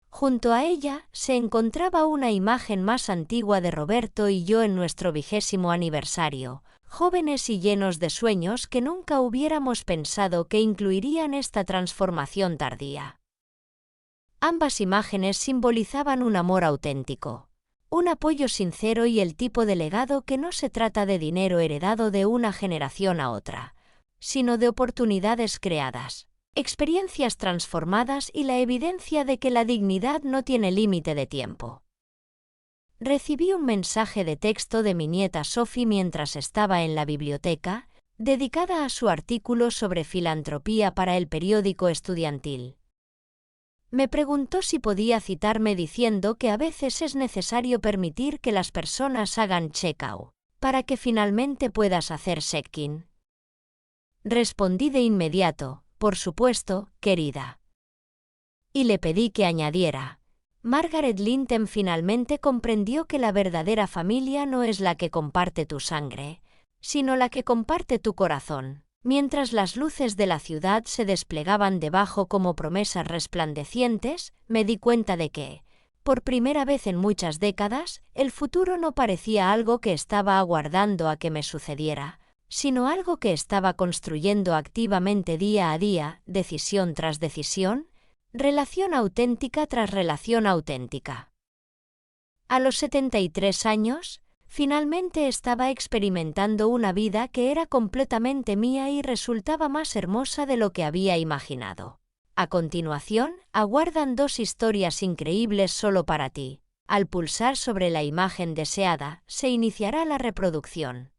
Junto a ella se encontraba una imagen más antigua de Roberto y yo en nuestro 20º aniversario, jóvenes y llenos de sueños que nunca hubiéramos pensado que incluirían esta transformación tardía. Ambas imágenes simbolizaban un amor auténtico, un apoyo sincero y el tipo de legado que no se trata de dinero heredado de una generación a otra, sino de oportunidades creadas, experiencias transformadas y la evidencia de que la dignidad no tiene límite de tiempo. Recibí un mensaje de texto de mi nieta Sophie mientras estaba en la biblioteca, dedicada a su artículo sobre filantropía para el periódico estudiantil. Me preguntó si podía citarme diciendo que a veces es necesario permitir que las personas hagan check-out, para que finalmente puedas hacer check-in. Respondí de inmediato, por supuesto, querida. Y le pedí que añadiera, Margaret Linton finalmente comprendió que la verdadera familia no es la que comparte tu sangre, sino la que comparte tu corazón. Mientras las luces de la ciudad se desplegaban debajo como promesas resplandecientes, me di cuenta de que, por primera vez en muchas décadas, el futuro no parecía algo que estaba aguardando a que me sucediera, sino algo que estaba construyendo activamente día a día, decisión tras decisión, relación auténtica tras relación auténtica. A los 73 años, finalmente estaba experimentando una vida que era completamente mía y resultaba más hermosa de lo que había imaginado. A continuación, aguardan 2 historias increíbles solo para ti. Al pulsar sobre la imagen deseada, se iniciará la reproducción.